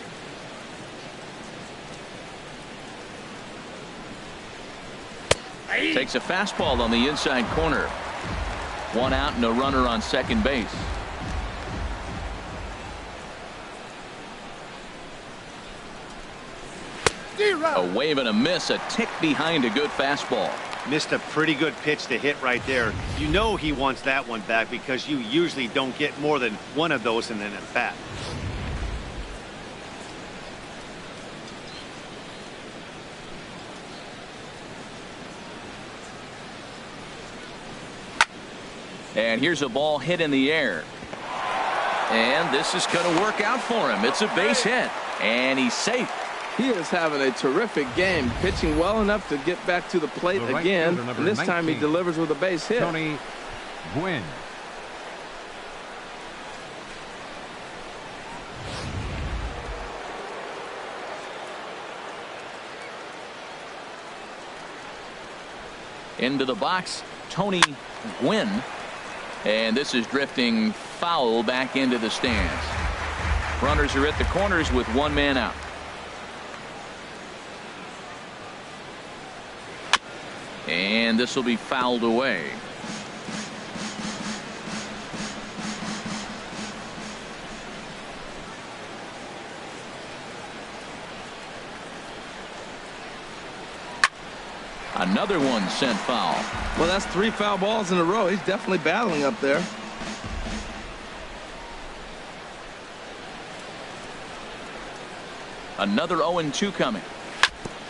Takes a fastball on the inside corner. 1 out and a runner on second base. A wave and a miss, a tick behind a good fastball. Missed a pretty good pitch to hit right there. You know he wants that one back because you usually don't get more than one of those in an at bat. And here's a ball hit in the air. And this is going to work out for him. It's a base hit. And he's safe. He is having a terrific game, pitching well enough to get back to the plate The right again. fielder, And this time he 19, delivers with a base hit. Gwynn. Into the box, Gwynn. And this is drifting foul back into the stands. Runners are at the corners with 1 man out. And this will be fouled away. Another one sent foul. Well, that's 3 foul balls in a row. He's definitely battling up there. Another 0-2 coming.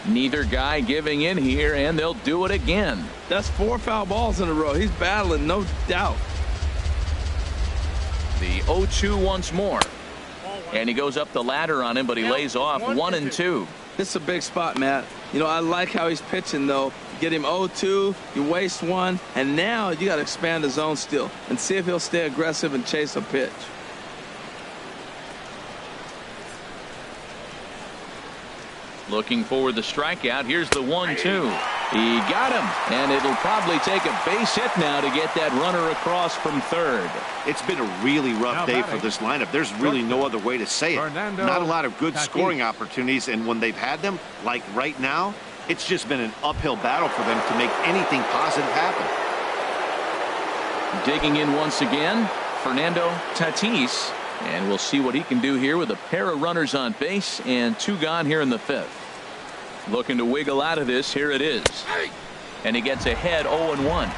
Neither guy giving in here, and they'll do it again. That's 4 foul balls in a row. He's battling, no doubt. The 0-2 once more. And he goes up the ladder on him, but he lays off 1-2. This is a big spot, Matt. You know, I like how he's pitching, though. You get him 0-2, you waste 1, and now you got to expand the zone still and see if he'll stay aggressive and chase a pitch. Looking for the strikeout. Here's the 1-2. He got him, and it'll probably take a base hit now to get that runner across from third. It's been a really rough day for this lineup. There's really no other way to say it. Not a lot of good scoring opportunities, and when they've had them, like right now, it's just been an uphill battle for them to make anything positive happen. Digging in once again, Fernando Tatis. And we'll see what he can do here with a pair of runners on base and 2 gone here in the 5th. Looking to wiggle out of this. Here it is. And he gets ahead 0-1.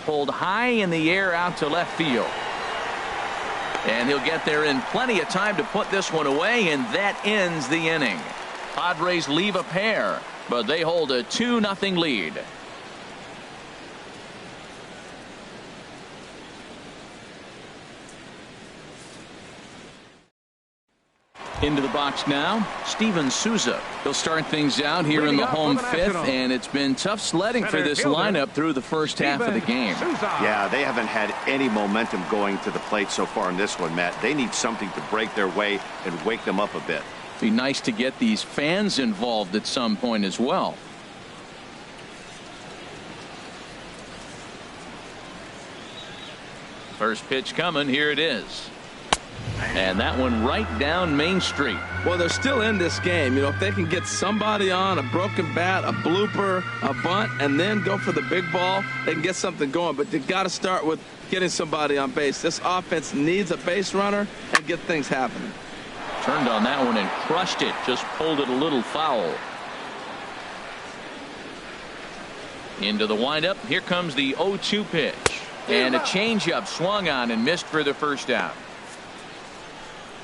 Pulled high in the air out to left field. And he'll get there in plenty of time to put this one away, and that ends the inning. Padres leave a pair, but they hold a 2-0 lead. Into the box now, Steven Souza. He'll start things out here in the home 5th, and it's been tough sledding for this lineup through the first half of the game. Yeah, they haven't had any momentum going to the plate so far in this one, Matt. They need something to break their way and wake them up a bit. Be nice to get these fans involved at some point as well. First pitch coming. Here it is. And that one right down Main Street. Well, they're still in this game. You know, if they can get somebody on, a broken bat, a blooper, a bunt, and then go for the big ball, they can get something going. But you got to start with getting somebody on base. This offense needs a base runner and get things happening. Turned on that one and crushed it. Just pulled it a little foul. Into the windup. Here comes the 0-2 pitch. And a changeup swung on and missed for the first out.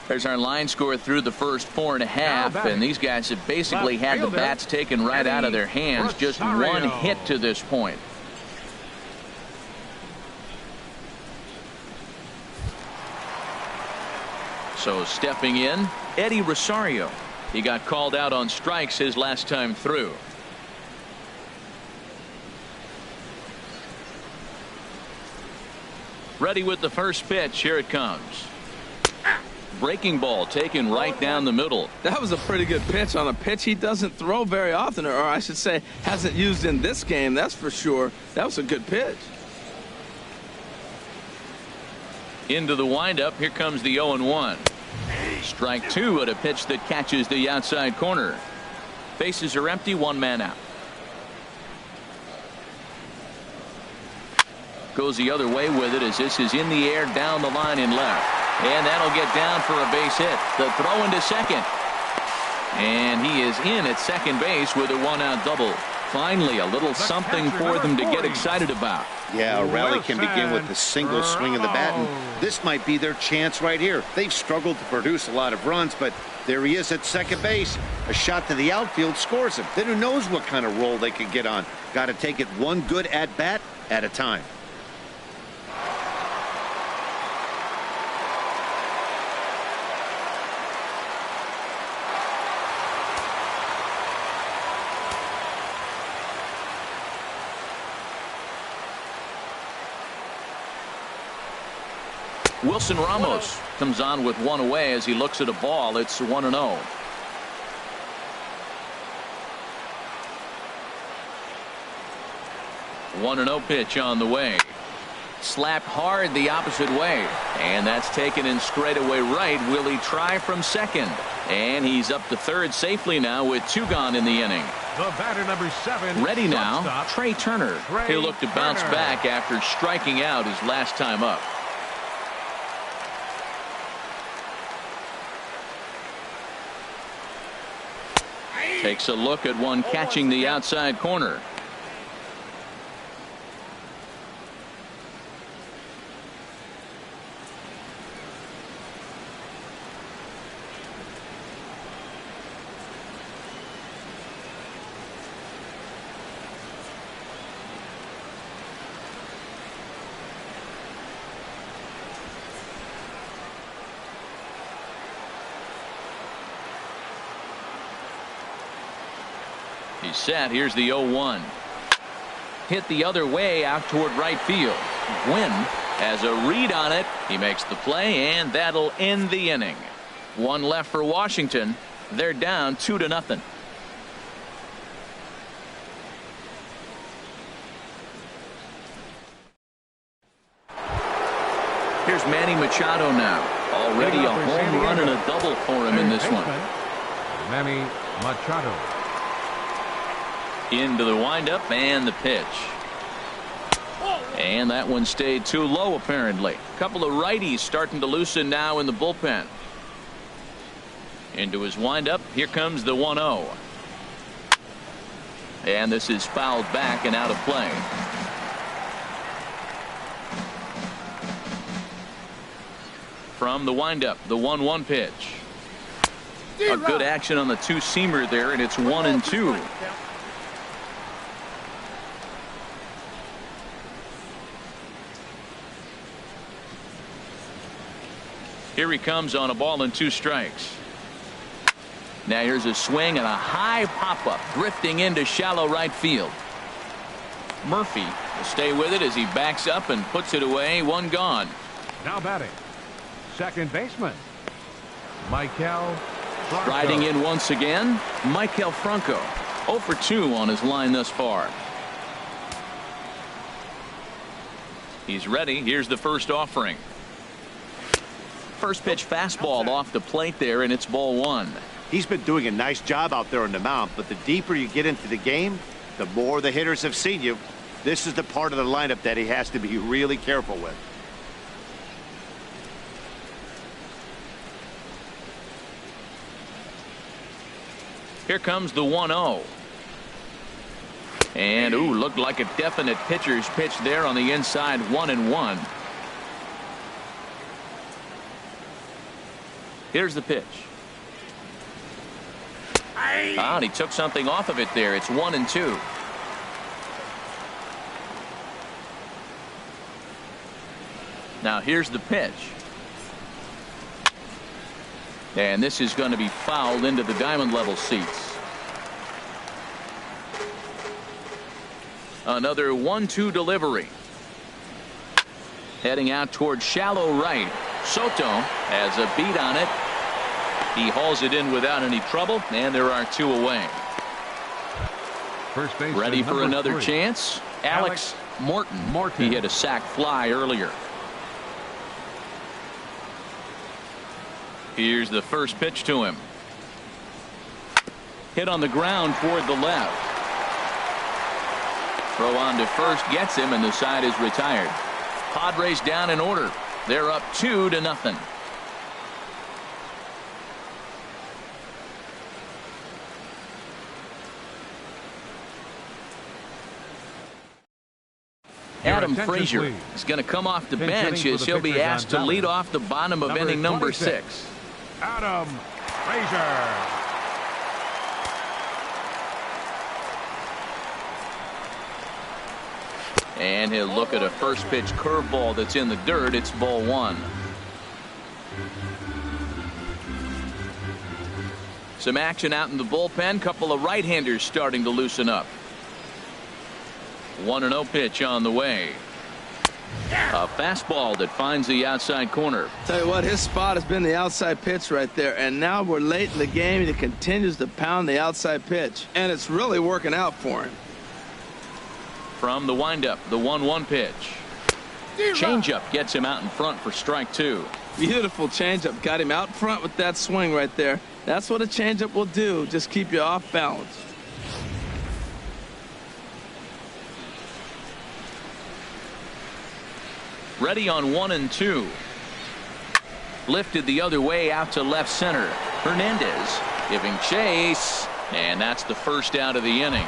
There's our line score through the first 4.5. And these guys have basically had the bats taken right out of their hands. Just one hit to this point. So stepping in, Eddie Rosario. He got called out on strikes his last time through. Ready with the first pitch. Here it comes. Breaking ball taken right down the middle. That was a pretty good pitch on a pitch he doesn't throw very often, or I should say hasn't used in this game. That's for sure. That was a good pitch. Into the windup. Here comes the 0-1. Strike 2 at a pitch that catches the outside corner. Bases are empty. 1 man out. Goes the other way with it as this is in the air down the line and left. And that'll get down for a base hit. The throw into second. And he is in at second base with a 1-out double. Finally, a little something for them to get excited about. Yeah, a rally can begin with a single swing of the bat, and this might be their chance right here. They've struggled to produce a lot of runs, but there he is at second base. A shot to the outfield scores him. Then who knows what kind of roll they could get on. Got to take it one good at-bat at a time. Wilson Ramos comes on with one away as he looks at a ball. It's 1-0. 1-0 pitch on the way. Slapped hard the opposite way. And that's taken in straightaway right. Will he try from second? And he's up to third safely now with 2 gone in the inning. The batter, number 7. Ready now, shortstop, Trey Turner. Trey He'll look to bounce Turner. back after striking out his last time up. Takes a look at one catching the outside corner. He's set. Here's the 0-1. Hit the other way out toward right field. Gwynn has a read on it. He makes the play, and that'll end the inning. One left for Washington. They're down 2-0. Here's Manny Machado now. Already a home run and a double for him in this one. Manny Machado. Into the windup and the pitch. And that one stayed too low, apparently. A couple of righties starting to loosen now in the bullpen. Into his windup. Here comes the 1-0. And this is fouled back and out of play. From the windup, the 1-1 pitch. A good action on the two-seamer there, and it's 1-2. Here he comes on a ball and 2 strikes. Now here's a swing and a high pop-up drifting into shallow right field. Murphy will stay with it as he backs up and puts it away. One gone. Now batting, second baseman, Michael Franco. Riding in once again, Michael Franco. 0 for 2 on his line thus far. He's ready. Here's the first offering. First pitch fastball off the plate there, and it's ball 1. He's been doing a nice job out there on the mound, but the deeper you get into the game, the more the hitters have seen you. This is the part of the lineup that he has to be really careful with. Here comes the 1-0. And ooh, looked like a definite pitcher's pitch there on the inside. 1-1. Here's the pitch. And he took something off of it there. It's 1-2. Now here's the pitch. And this is going to be fouled into the diamond level seats. Another 1-2 delivery. Heading out toward shallow right. Soto has a beat on it. He hauls it in without any trouble, and there are 2 away. First base ready for another 3. chance. Alex Morton. He hit a sac fly earlier. Here's the first pitch to him. Hit on the ground toward the left. Throw on to first gets him, and the side is retired. Padres down in order. They're up 2-0. Adam Frazier is going to come off the bench as he'll be asked to lead off the bottom of inning number 6. Adam Frazier. And he'll look at a first pitch curveball that's in the dirt. It's ball 1. Some action out in the bullpen. Couple of right-handers starting to loosen up. 1-0 pitch on the way. A fastball that finds the outside corner. Tell you what, his spot has been the outside pitch right there, and now we're late in the game and he continues to pound the outside pitch, and it's really working out for him. From the windup, the 1-1 pitch. Changeup gets him out in front for strike 2. Beautiful changeup, got him out front with that swing right there. That's what a changeup will do, just keep you off balance. Ready on 1 and 2. Lifted the other way out to left center. Hernandez giving chase, and that's the first out of the inning.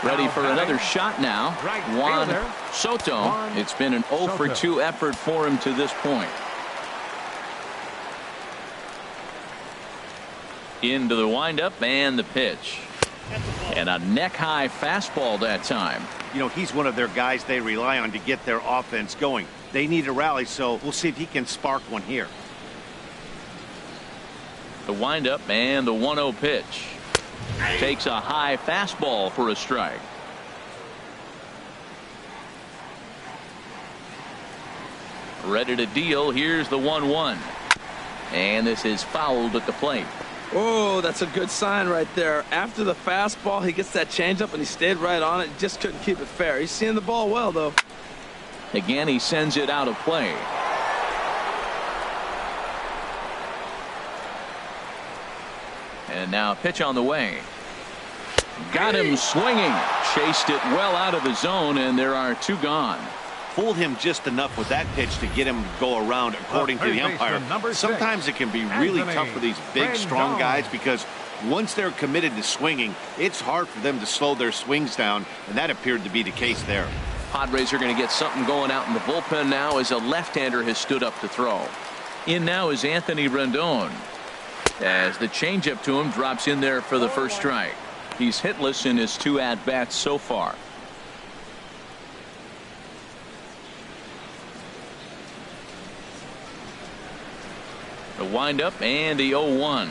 Ready for another shot now. Juan Soto. It's been an 0 for 2 effort for him to this point. Into the windup and the pitch. And a neck-high fastball that time. You know, he's one of their guys they rely on to get their offense going. They need a rally, so we'll see if he can spark one here. The windup and the 1-0 pitch. Takes a high fastball for a strike. Ready to deal. Here's the 1-1. And this is fouled at the plate. Oh, that's a good sign right there. After the fastball, he gets that changeup, and he stayed right on it. Just couldn't keep it fair. He's seeing the ball well, though. Again, he sends it out of play. And now a pitch on the way. Got him swinging. Chased it well out of the zone, and there are 2 gone. Fooled him just enough with that pitch to get him to go around, according to the umpire. Sometimes it can be really tough for these big, strong guys because once they're committed to swinging, it's hard for them to slow their swings down, and that appeared to be the case there. Padres are going to get something going out in the bullpen now as a left-hander has stood up to throw. In now is Anthony Rendon, as the changeup to him drops in there for the first strike. He's hitless in his 2 at-bats so far. The windup and the 0-1.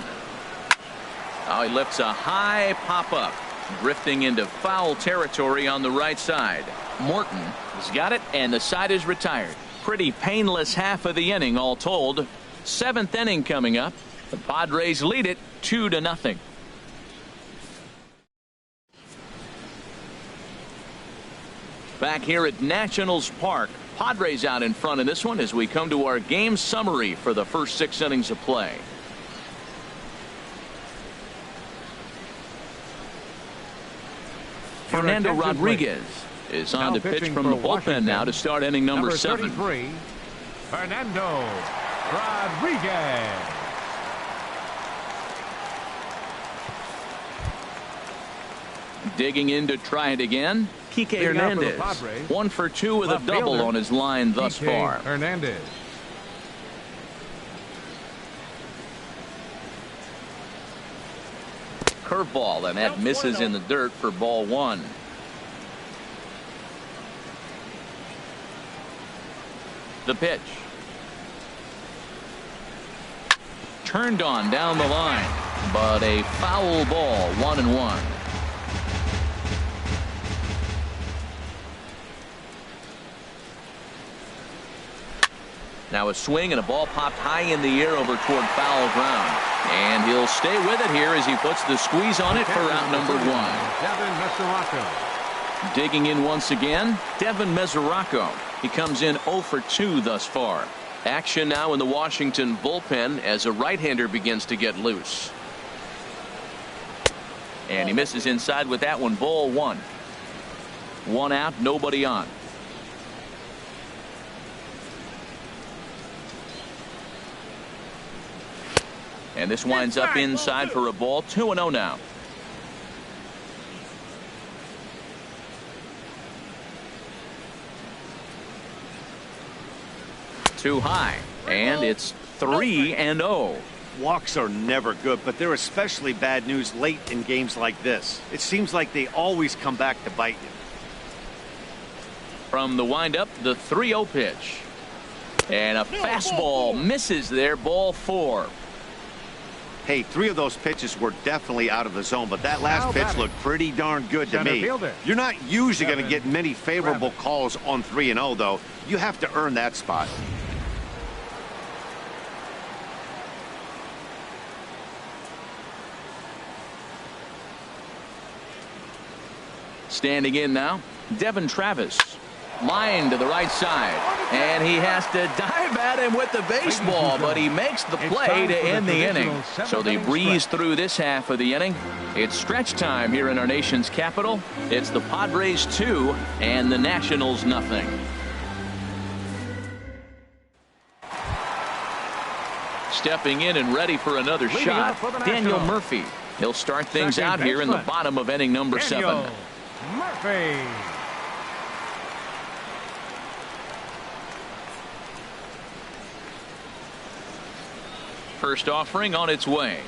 Now he lifts a high pop-up, drifting into foul territory on the right side. Morton has got it, and the side is retired. Pretty painless half of the inning all told. 7th inning coming up. The Padres lead it 2-0. Back here at Nationals Park, Padres out in front in this one as we come to our game summary for the first 6 innings of play. Fernando Rodriguez is on to pitch from the bullpen now to start inning number 7. Fernando Rodriguez. Digging in to try it again. Kike Hernandez, 1 for 2 with a double on his line thus far. Hernandez. Curveball, and that misses in the dirt for ball 1. The pitch. Turned on down the line, but a foul ball, 1-1. Now a swing and a ball popped high in the air over toward foul ground. And he'll stay with it here as he puts the squeeze on it for out number 1. Digging in once again, Devin Mesoraco. He comes in 0 for 2 thus far. Action now in the Washington bullpen as a right-hander begins to get loose. And he misses inside with that one. Ball 1. 1 out, nobody on. And this winds up inside for a ball. 2-0 now. Too high, and it's 3-0. Walks are never good, but they're especially bad news late in games like this. It seems like they always come back to bite you. From the windup, the 3-0 pitch. And a fastball misses there. Ball 4. Hey, 3 of those pitches were definitely out of the zone, but that last pitch looked pretty darn good to me. You're not usually going to get many favorable calls on 3-0, though. You have to earn that spot. Standing in now, Devin Travis. Line to the right side, and he has to dive at him with the baseball, but he makes the play to end the inning. So they breeze through this half of the inning. It's stretch time here in our nation's capital. It's the Padres 2 and the Nationals 0. Stepping in and ready for another shot, Daniel Murphy. He'll start things out here in the bottom of inning number 7. Murphy. First offering on its way.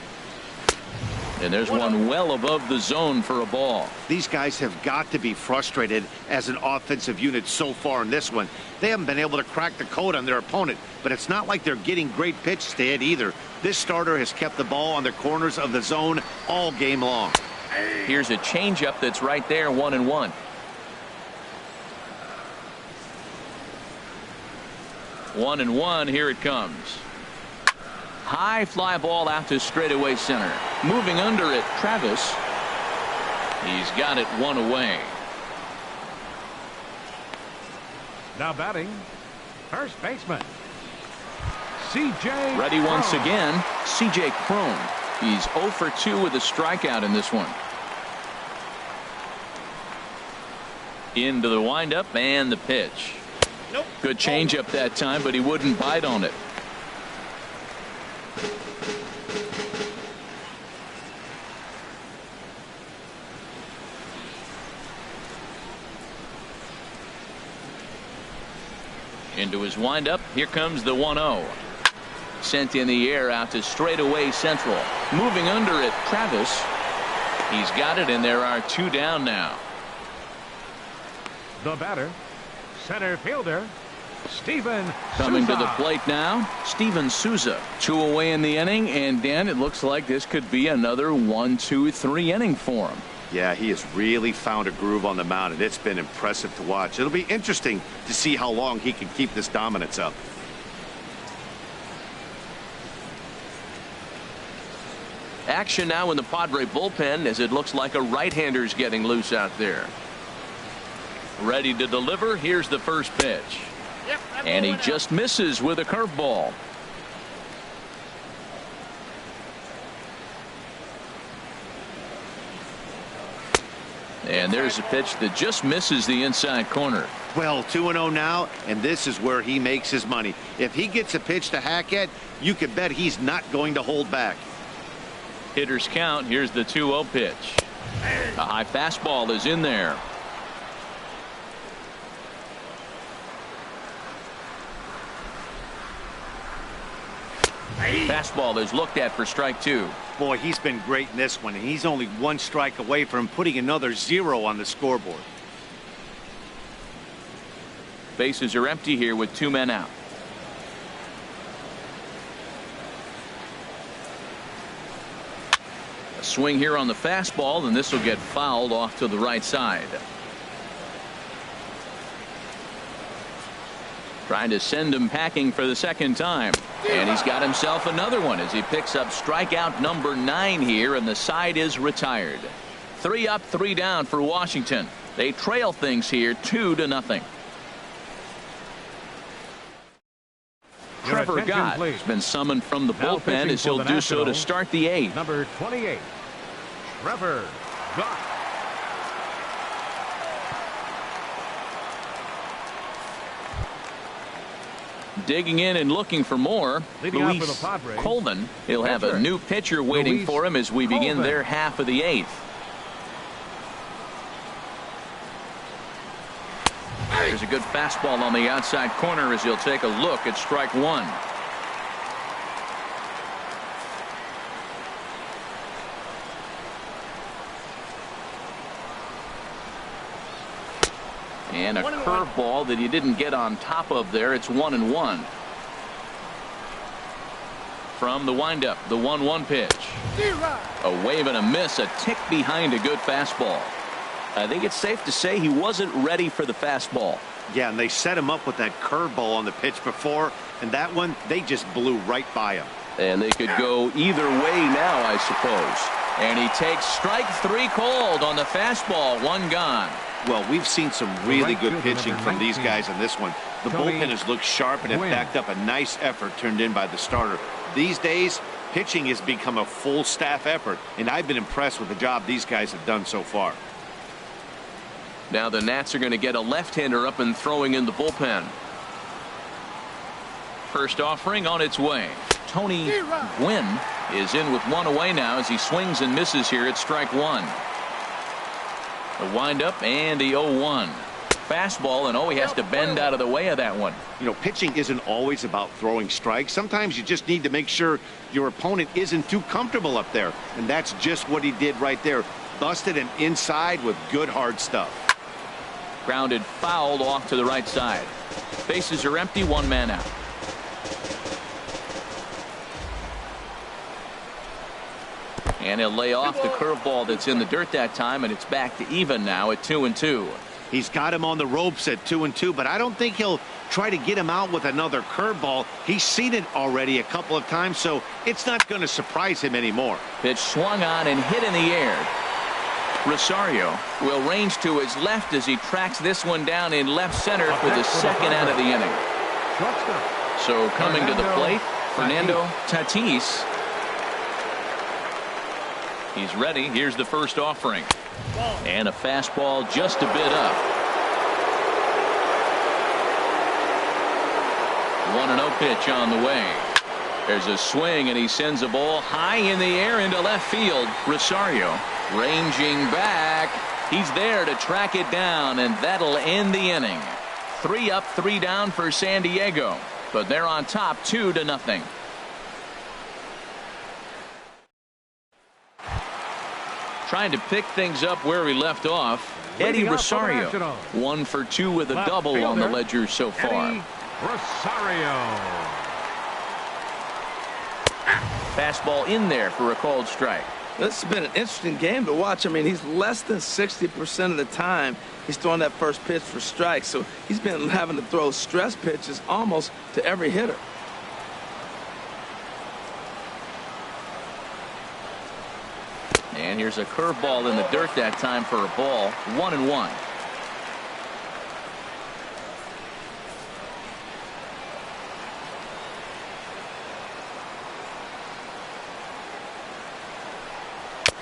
And there's one well above the zone for a ball. These guys have got to be frustrated as an offensive unit so far in this one. They haven't been able to crack the code on their opponent, but it's not like they're getting great pitches to hit either. This starter has kept the ball on the corners of the zone all game long. Here's a changeup that's right there, 1-1. One and one, here it comes. High fly ball out to straightaway center. Moving under it, Travis. He's got it one away. Now batting, first baseman, C.J. Ready once again, C.J. Crone. He's 0 for 2 with a strikeout in this one. Into the windup and the pitch. Nope. Good changeup that time, but he wouldn't bite on it. Into his windup. Here comes the 1-0. Sent in the air out to straightaway central. Moving under it, Travis. He's got it, and there are 2 down now. The batter, center fielder, Steven Coming Souza. to the plate now, Steven Souza. 2 away in the inning, and Dan, it looks like this could be another 1-2-3 inning for him. Yeah, he has really found a groove on the mound, and it's been impressive to watch. It'll be interesting to see how long he can keep this dominance up. Action now in the Padre bullpen as it looks like a right-hander's getting loose out there. Ready to deliver. Here's the first pitch. And he just misses with a curveball. And there's a pitch that just misses the inside corner. Well, 2-0 now, and this is where he makes his money. If he gets a pitch to hack at, you can bet he's not going to hold back. Hitters count. Here's the 2-0 pitch. A high fastball is in there. Fastball is looked at for strike 2. Boy, he's been great in this one, and he's only 1 strike away from putting another 0 on the scoreboard. Bases are empty here with 2 men out. A swing here on the fastball, and this will get fouled off to the right side. Trying to send him packing for the second time. And he's got himself another one as he picks up strikeout number 9 here, and the side is retired. 3 up, 3 down for Washington. They trail things here 2-0. Trevor Gott has been summoned from the bullpen as he'll do so to start the 8th. Number 28, Trevor Gott. Digging in and looking for more, Luis Colvin. He'll have a new pitcher waiting for him as we begin their half of the 8th. There's a good fastball on the outside corner as he'll take a look at strike 1. And a curveball that he didn't get on top of there. It's 1-1. From the windup, the 1-1 pitch. A wave and a miss, a tick behind a good fastball. I think it's safe to say he wasn't ready for the fastball. Yeah, and they set him up with that curveball on the pitch before, and that one, they just blew right by him. And they could go either way now, I suppose. And he takes strike 3 called on the fastball. 1 gone. Well, we've seen some really good pitching from these guys in this one. The bullpen has looked sharp and have backed up a nice effort turned in by the starter. These days, pitching has become a full staff effort, and I've been impressed with the job these guys have done so far. Now the Nats are going to get a left-hander up and throwing in the bullpen. First offering on its way. Tony Gwynn is in with one away now as he swings and misses here at strike one. The windup and the 0-1. Fastball, and he has to bend out of the way of that one. You know, pitching isn't always about throwing strikes. Sometimes you just need to make sure your opponent isn't too comfortable up there. And that's just what he did right there. Busted him inside with good hard stuff. Grounded fouled off to the right side. Bases are empty, one man out. And he'll lay off the curveball that's in the dirt that time, and it's back to even now at 2-2. He's got him on the ropes at 2-2, but I don't think he'll try to get him out with another curveball. He's seen it already a couple of times, so it's not going to surprise him anymore. Pitch swung on and hit in the air. Rosario will range to his left as he tracks this one down in left center for the second out of the inning. So coming to the plate, Fernando Tatis. He's ready. Here's the first offering. And a fastball just a bit up. 1-0 pitch on the way. There's a swing, and he sends a ball high in the air into left field. Rosario ranging back. He's there to track it down, and that'll end the inning. 3 up, 3 down for San Diego, but they're on top 2-0. Trying to pick things up where we left off. Eddie Rosario, 1 for 2 with a double on the ledger so far. Rosario. Fastball in there for a called strike. This has been an interesting game to watch. I mean, he's less than 60% of the time he's throwing that first pitch for strikes. So he's been having to throw stress pitches almost to every hitter. And here's a curveball in the dirt that time for a ball. 1-1.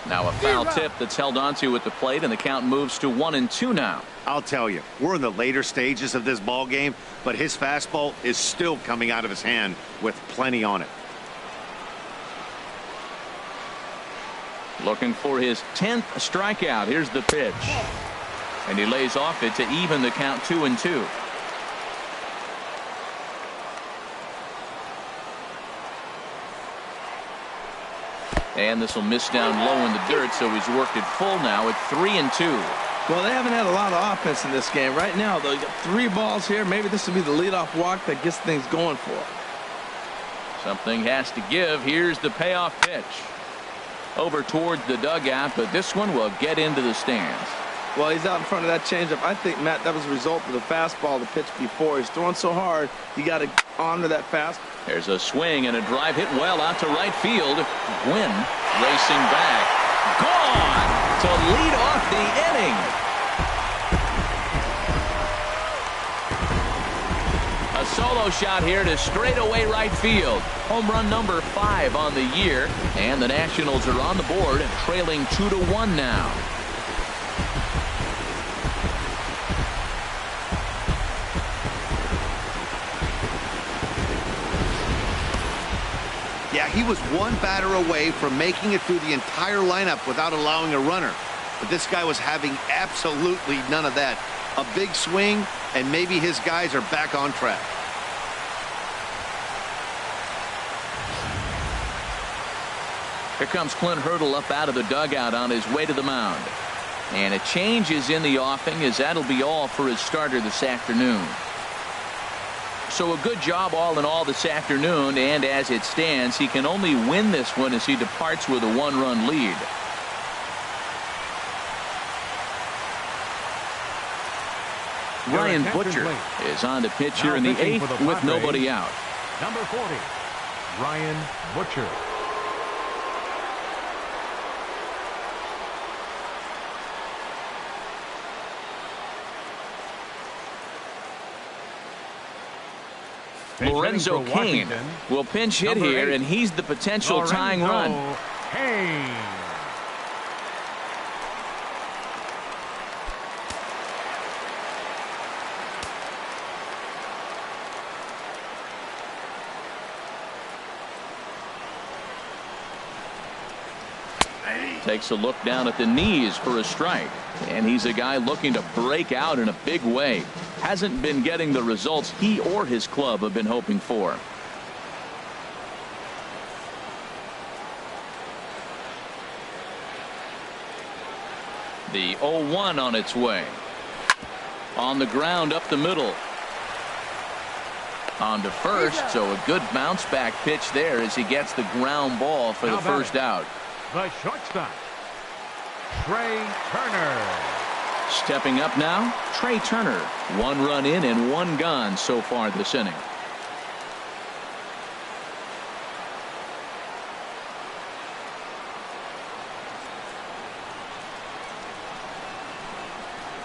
Now a foul tip that's held onto at the plate, and the count moves to 1-2 now. I'll tell you, we're in the later stages of this ball game, but his fastball is still coming out of his hand with plenty on it. Looking for his 10th strikeout. Here's the pitch. And he lays off it to even the count 2-2. And this will miss down low in the dirt, so he's worked it full now at 3-2. Well, they haven't had a lot of offense in this game. Right now, though, you got 3 balls here. Maybe this will be the leadoff walk that gets things going for him. Something has to give. Here's the payoff pitch. Over towards the dugout, but this one will get into the stands. Well, he's out in front of that changeup. I think, Matt, that was a result of the fastball, the pitch before. He's throwing so hard, you got to honor that fast. There's a swing and a drive hit well out to right field. Gwynn racing back. Gone to lead off the inning. A solo shot here to straightaway right field. Home run number 5 on the year, and the Nationals are on the board, trailing 2-1 now. Yeah, he was one batter away from making it through the entire lineup without allowing a runner. But this guy was having absolutely none of that. A big swing, and maybe his guys are back on track. Here comes Clint Hurdle up out of the dugout on his way to the mound. And a change is in the offing, as that'll be all for his starter this afternoon. So a good job all in all this afternoon, and as it stands, he can only win this one as he departs with a 1-run lead. Ryan Butcher is on the pitch here in the 8th with nobody out. Number 40, Ryan Butcher. Lorenzo Cain will pinch hit here, and he's the potential tying run. Takes a look down at the knees for a strike. And he's a guy looking to break out in a big way. Hasn't been getting the results he or his club have been hoping for. The 0-1 on its way. On the ground up the middle. On to first, so a good bounce back pitch there as he gets the ground ball for the first out. The shortstop, Trey Turner. Stepping up now, Trey Turner. 1 run in and 1 gone so far this inning.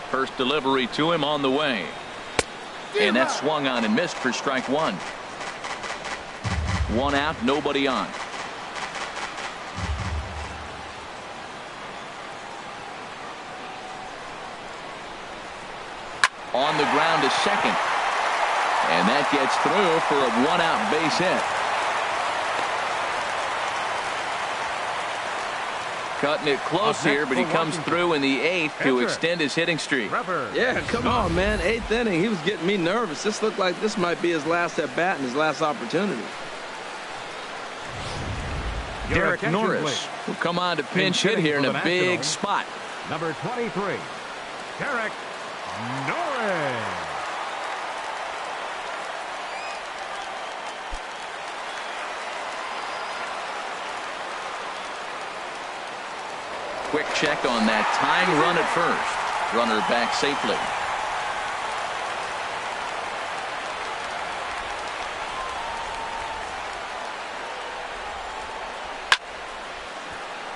First delivery to him on the way. And that swung on and missed for strike 1. 1 out, nobody on. On the ground to second. And that gets through for a 1-out base hit. Cutting it close here, but he comes through in the 8th to extend his hitting streak. Yeah, come on, man. 8th inning. He was getting me nervous. This looked like this might be his last at bat and his last opportunity. Derrick Norris will come on to pinch hit here in a big spot. Number 23, Derrick Norris. Quick check on that tying run at first. Runner back safely.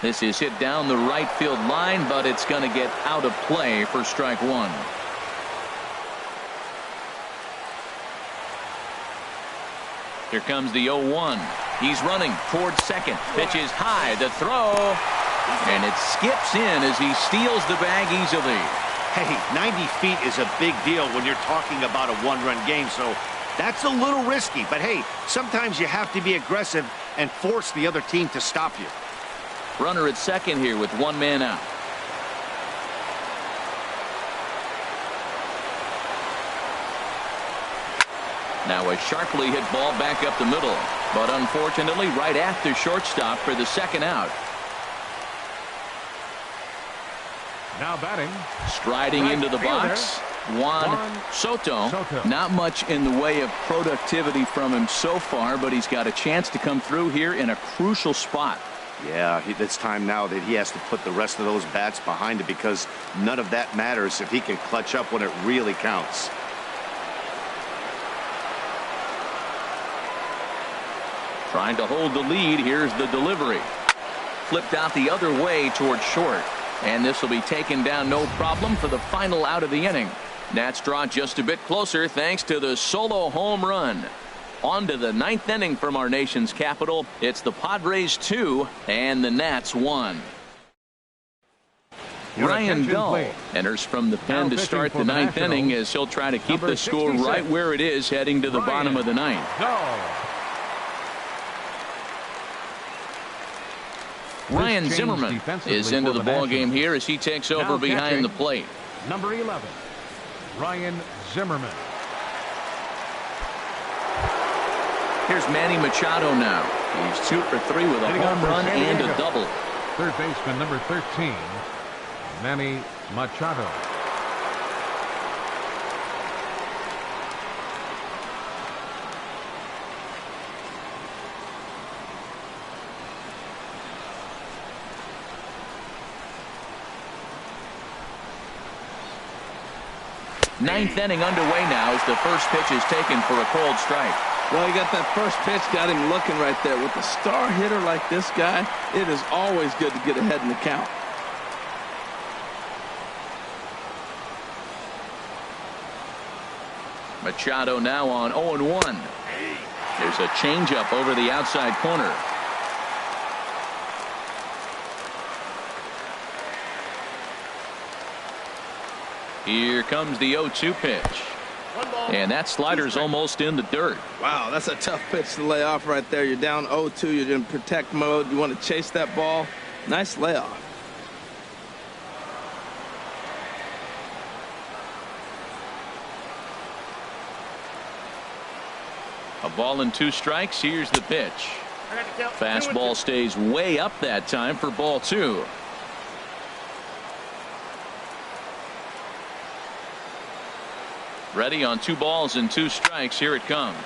This is hit down the right field line, but it's going to get out of play for strike 1. Here comes the 0-1. He's running towards second. Pitch is high. The throw. And it skips in as he steals the bag easily. Hey, 90 feet is a big deal when you're talking about a 1-run game, so that's a little risky. But hey, sometimes you have to be aggressive and force the other team to stop you. Runner at second here with 1 man out. Now a sharply hit ball back up the middle, but unfortunately right at the shortstop for the second out. Now batting. Striding into the box, Juan Soto. Not much in the way of productivity from him so far, but he's got a chance to come through here in a crucial spot. Yeah, it's time now that he has to put the rest of those bats behind it, because none of that matters if he can clutch up when it really counts. Trying to hold the lead. Here's the delivery. Flipped out the other way towards short. And this will be taken down no problem for the final out of the inning. Nats draw just a bit closer thanks to the solo home run. On to the 9th inning from our nation's capital. It's the Padres 2 and the Nats 1. Ryan Dull enters from the pen to start the 9th inning as he'll try to keep the score right where it is heading to the bottom of the 9th. Ryan Zimmerman is into the ball game here as he takes over behind the plate. Number 11, Ryan Zimmerman. Here's Manny Machado now. He's 2 for 3 with a home run and a double. Third baseman number 13, Manny Machado. Ninth inning underway now as the first pitch is taken for a cold strike. Well, you got that first pitch, got him looking right there. With a star hitter like this guy, it is always good to get ahead in the count. Machado now on 0-1. There's a changeup over the outside corner. Here comes the 0-2 pitch. And that slider's almost in the dirt. Wow, that's a tough pitch to lay off right there. You're down 0-2. You're in protect mode. You want to chase that ball. Nice layoff. A ball and 2 strikes. Here's the pitch. Fastball stays way up that time for ball 2. Ready on 2 balls and 2 strikes. Here it comes.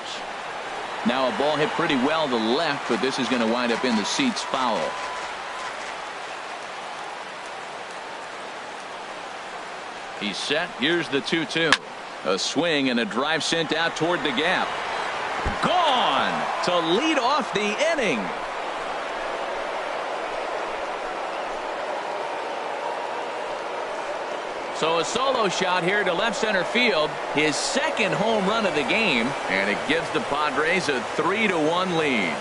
Now a ball hit pretty well to left, but this is going to wind up in the seats foul. He's set. Here's the 2-2. A swing and a drive sent out toward the gap. Gone to lead off the inning. So a solo shot here to left center field, his 2nd home run of the game, and it gives the Padres a 3-1 lead.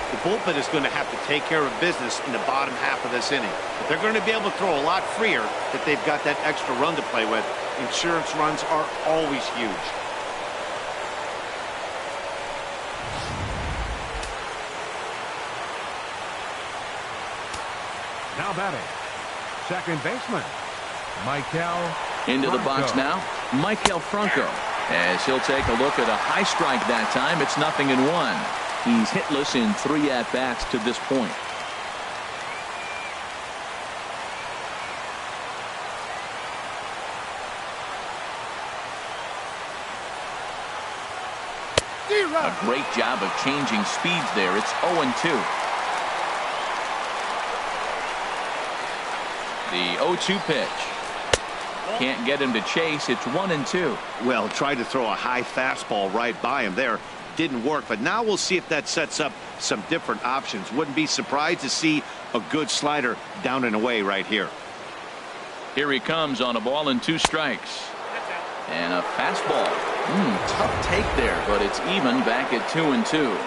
The bullpen is going to have to take care of business in the bottom half of this inning. If they're going to be able to throw a lot freer, if they've got that extra run to play with, insurance runs are always huge. Now batting, second baseman, Into the box now, Franco. As he'll take a look at a high strike that time. It's 0-1. He's hitless in 3 at-bats to this point. A great job of changing speeds there. It's 0-2. The 0-2 pitch. Can't get him to chase. It's 1-2. Well, tried to throw a high fastball right by him there. Didn't work, but now we'll see if that sets up some different options. Wouldn't be surprised to see a good slider down and away right here. Here he comes on a ball and 2 strikes. And a fastball. Tough take there, but it's even back at 2-2.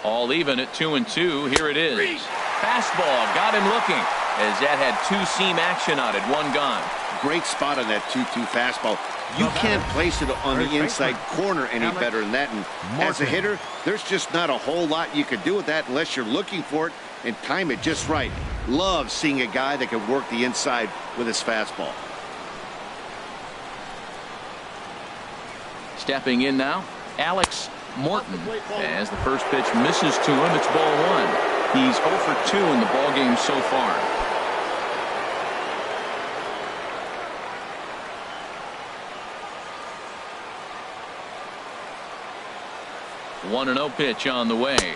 All even at 2-2. Here it is. Fastball got him looking, as that had 2-seam action on it. 1 gone. Great spot on that 2-2 fastball. You can't place it on the inside corner any better than that. And as a hitter, there's just not a whole lot you can do with that unless you're looking for it and time it just right. Love seeing a guy that can work the inside with his fastball. Stepping in now, Morton. As the first pitch misses to him, it's ball 1. He's 0 for 2 in the ballgame so far. One 1-0 pitch on the way.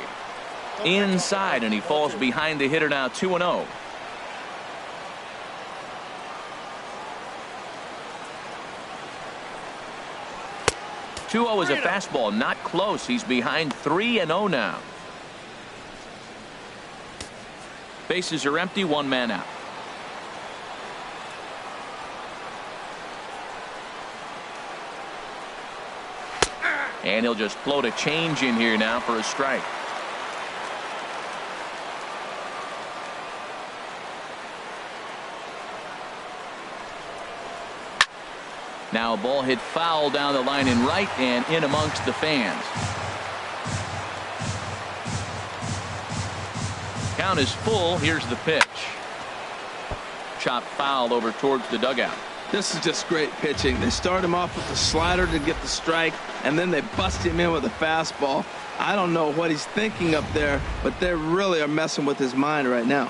Inside, and he falls behind the hitter now. 2-0. Is a fastball, not close. He's behind 3-0 now. Bases are empty, 1 man out. And he'll just float a change in here now for a strike. Now a ball hit foul down the line in right and in amongst the fans. Count is full. Here's the pitch. Chop foul over towards the dugout. This is just great pitching. They start him off with the slider to get the strike, and then they bust him in with a fastball. I don't know what he's thinking up there, but they really are messing with his mind right now.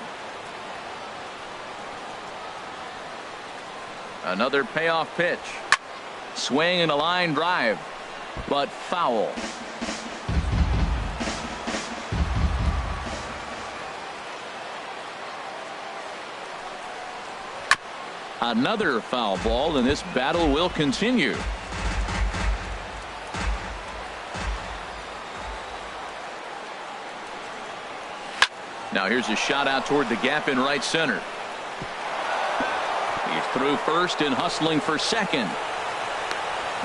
Another payoff pitch. Swing and a line drive, but foul. Another foul ball, and this battle will continue. Now here's a shot out toward the gap in right center. He's through first and hustling for second.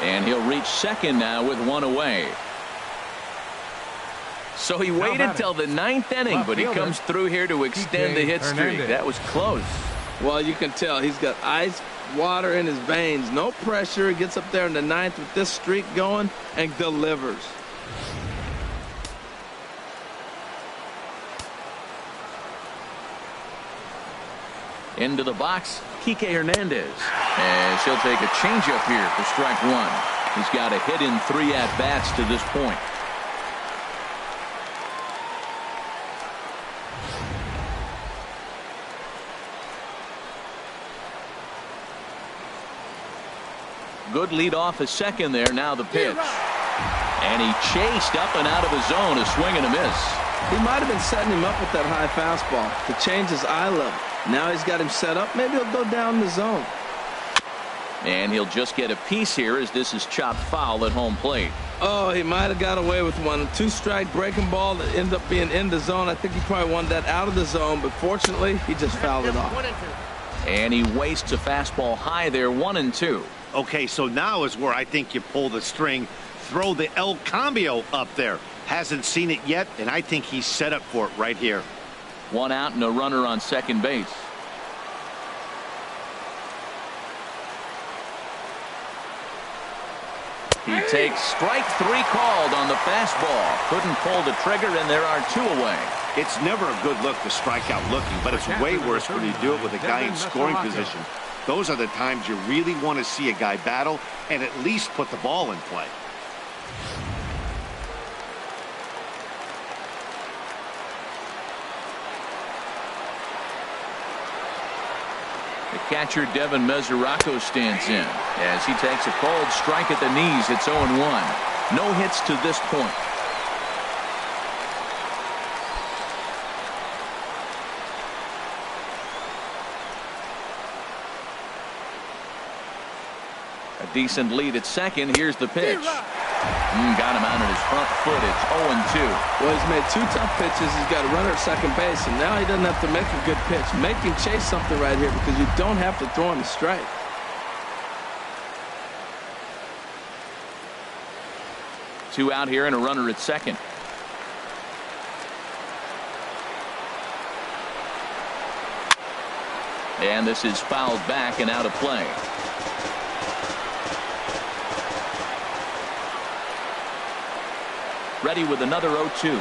And he'll reach second now with 1 away. So he waited till the 9th inning, but he comes through here to extend the hit streak. That was close. Well, you can tell he's got ice water in his veins. No pressure. He gets up there in the 9th with this streak going and delivers. Into the box, Kike Hernandez. And she'll take a changeup here for strike 1. He's got a hit in 3 at-bats to this point. Good lead off a second there. Now the pitch. And he chased up and out of his zone. A swing and a miss. He might have been setting him up with that high fastball to change his eye level. Now he's got him set up. Maybe he'll go down the zone. And he'll just get a piece here as this is chopped foul at home plate. Oh, he might have got away with one. 2-strike breaking ball that ended up being in the zone. I think he probably wanted that out of the zone, but fortunately, he just fouled it off. And he wastes a fastball high there, 1-2. Okay, so now is where I think you pull the string. Throw the El Cambio up there. Hasn't seen it yet, and I think he's set up for it right here. 1 out and a runner on second base. He takes strike 3 called on the fastball. Couldn't pull the trigger, and there are 2 away. It's never a good look to strike out looking, but it's way worse when you do it with a guy in scoring position. Those are the times you really want to see a guy battle and at least put the ball in play. The catcher Devin Mesoraco stands in as he takes a cold strike at the knees. It's 0-1. No hits to this point. A decent lead at second. Here's the pitch. Got him out on his front foot. It's 0-2. Well, he's made 2 tough pitches. He's got a runner at second base, and now he doesn't have to make a good pitch. Make him chase something right here because you don't have to throw him a strike. Two out here and a runner at second. And this is fouled back and out of play. Ready with another 0-2.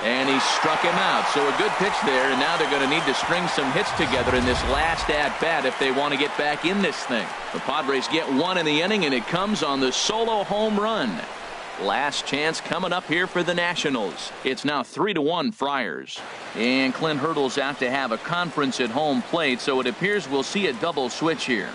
And he struck him out. So a good pitch there, and now they're going to need to string some hits together in this last at-bat if they want to get back in this thing. The Padres get 1 in the inning, and it comes on the solo home run. Last chance coming up here for the Nationals. It's now 3-1 Friars. And Clint Hurdle's out to have a conference at home plate, so it appears we'll see a double switch here.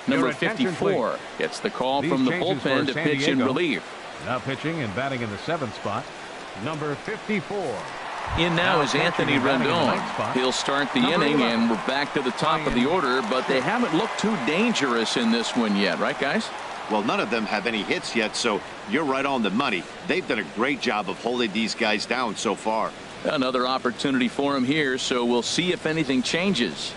Number 54 gets the call from the bullpen to pitch in relief. Now pitching and batting in the 7th spot, number 54. In now is Anthony Rendon. He'll start the inning, and we're back to the top of the order, but they haven't looked too dangerous in this one yet, right, guys? Well, none of them have any hits yet, so you're right on the money. They've done a great job of holding these guys down so far. Another opportunity for him here, so we'll see if anything changes.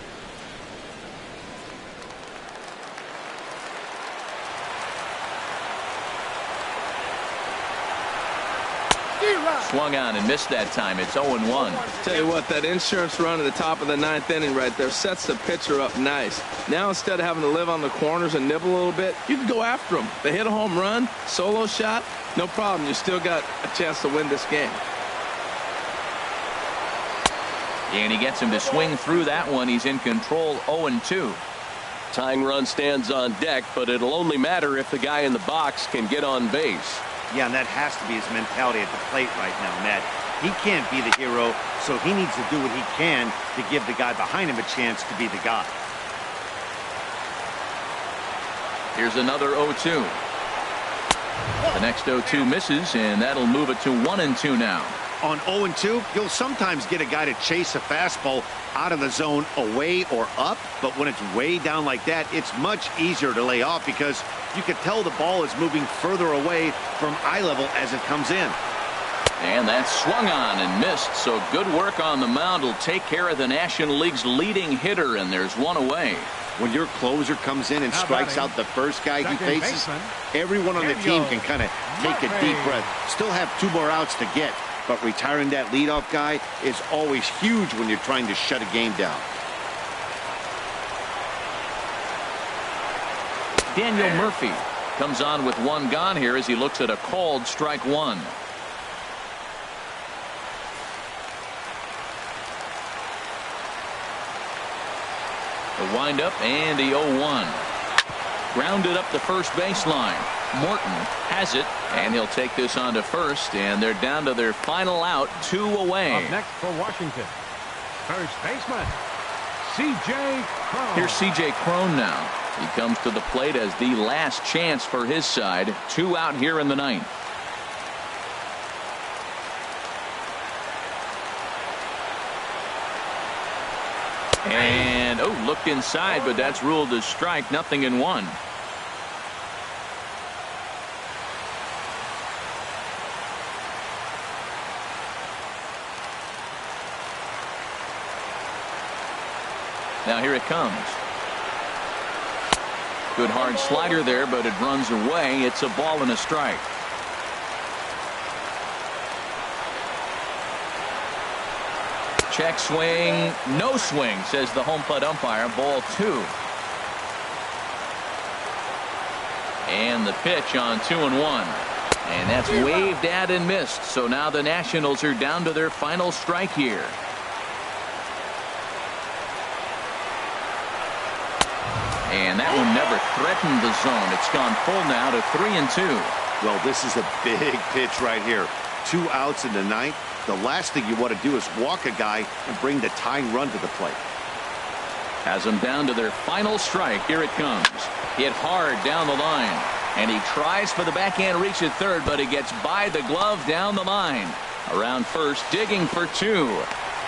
Swung on and missed that time. It's 0-1. Tell you what, that insurance run at the top of the 9th inning right there sets the pitcher up nice. Now instead of having to live on the corners and nibble a little bit, you can go after them. They hit a home run, solo shot, no problem. You still got a chance to win this game. And he gets him to swing through that one. He's in control, 0-2. Tying run stands on deck, but it'll only matter if the guy in the box can get on base. Yeah, and that has to be his mentality at the plate right now, Ned. He can't be the hero, so he needs to do what he can to give the guy behind him a chance to be the guy. Here's another 0-2. The next 0-2 misses, and that'll move it to 1-2 now. On 0-2, you'll sometimes get a guy to chase a fastball out of the zone away or up, but when it's way down like that, it's much easier to lay off because you can tell the ball is moving further away from eye level as it comes in. And that's swung on and missed. So good work on the mound will take care of the National League's leading hitter, and there's one away. When your closer comes in and strikes out the first guy he faces, everyone on the team can kind of take a deep breath. Still have 2 more outs to get, but retiring that leadoff guy is always huge when you're trying to shut a game down. Daniel Murphy comes on with 1 gone here as he looks at a called strike 1. The windup and the 0-1. Grounded up the first baseline. Morton has it, and he'll take this on to first, and they're down to their final out, 2 away. Up next for Washington, first baseman, C.J. Crone. Here's C.J. Crone now. He comes to the plate as the last chance for his side. 2 out here in the 9th. And, looked inside, but that's ruled as strike. 0-1. Now here it comes. Good hard slider there, but it runs away. It's a ball and a strike. Check swing, no swing, says the home plate umpire. Ball 2. And the pitch on 2-1. And that's waved at and missed. So now the Nationals are down to their final strike here. And that one never threatened the zone. It's gone full now to 3-2. Well, this is a big pitch right here. 2 outs in the 9th. The last thing you want to do is walk a guy and bring the tying run to the plate. Has them down to their final strike. Here it comes. Hit hard down the line. And he tries for the backhand reach at third, but he gets by the glove down the line. Around first, digging for 2.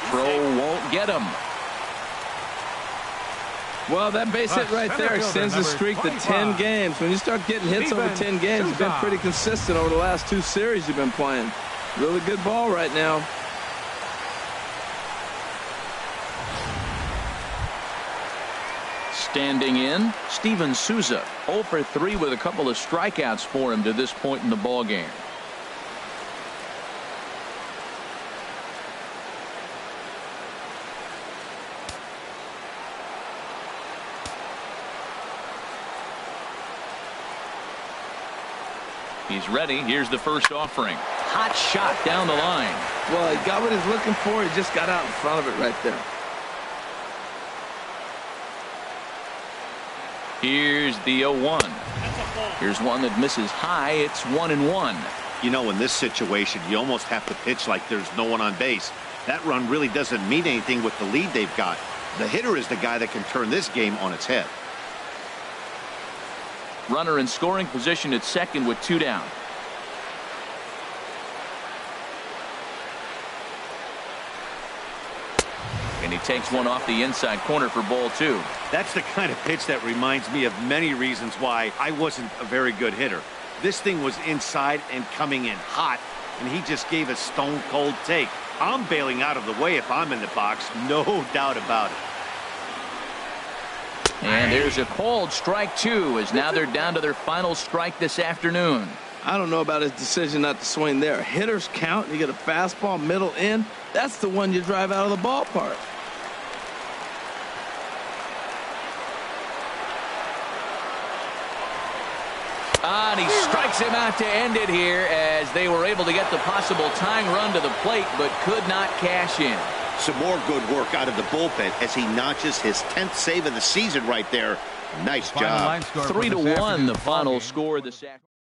Throw won't get him. Well, that base hit right there extends the streak to 10 games. When you start getting hits over 10 games, you've been pretty consistent over the last 2 series you've been playing. Really good ball right now. Standing in, Steven Souza. 0 for 3 with a couple of strikeouts for him to this point in the ball game. He's ready. Here's the first offering. Hot shot down the line. Well, he got what he's looking for. He just got out in front of it right there. Here's the 0-1. Here's one that misses high. It's 1-1. You know, in this situation, you almost have to pitch like there's no one on base. That run really doesn't mean anything with the lead they've got. The hitter is the guy that can turn this game on its head. Runner in scoring position at second with 2 down. And he takes one off the inside corner for ball 2. That's the kind of pitch that reminds me of many reasons why I wasn't a very good hitter. This thing was inside and coming in hot, and he just gave a stone cold take. I'm bailing out of the way if I'm in the box, no doubt about it. And there's a called strike 2 as now they're down to their final strike this afternoon. I don't know about his decision not to swing there. Hitters count. You get a fastball middle in. That's the one you drive out of the ballpark. And he strikes him out to end it here as they were able to get the possible tying run to the plate but could not cash in. Some more good work out of the bullpen as he notches his 10th save of the season right there. Nice job. 3-1 the final score this afternoon.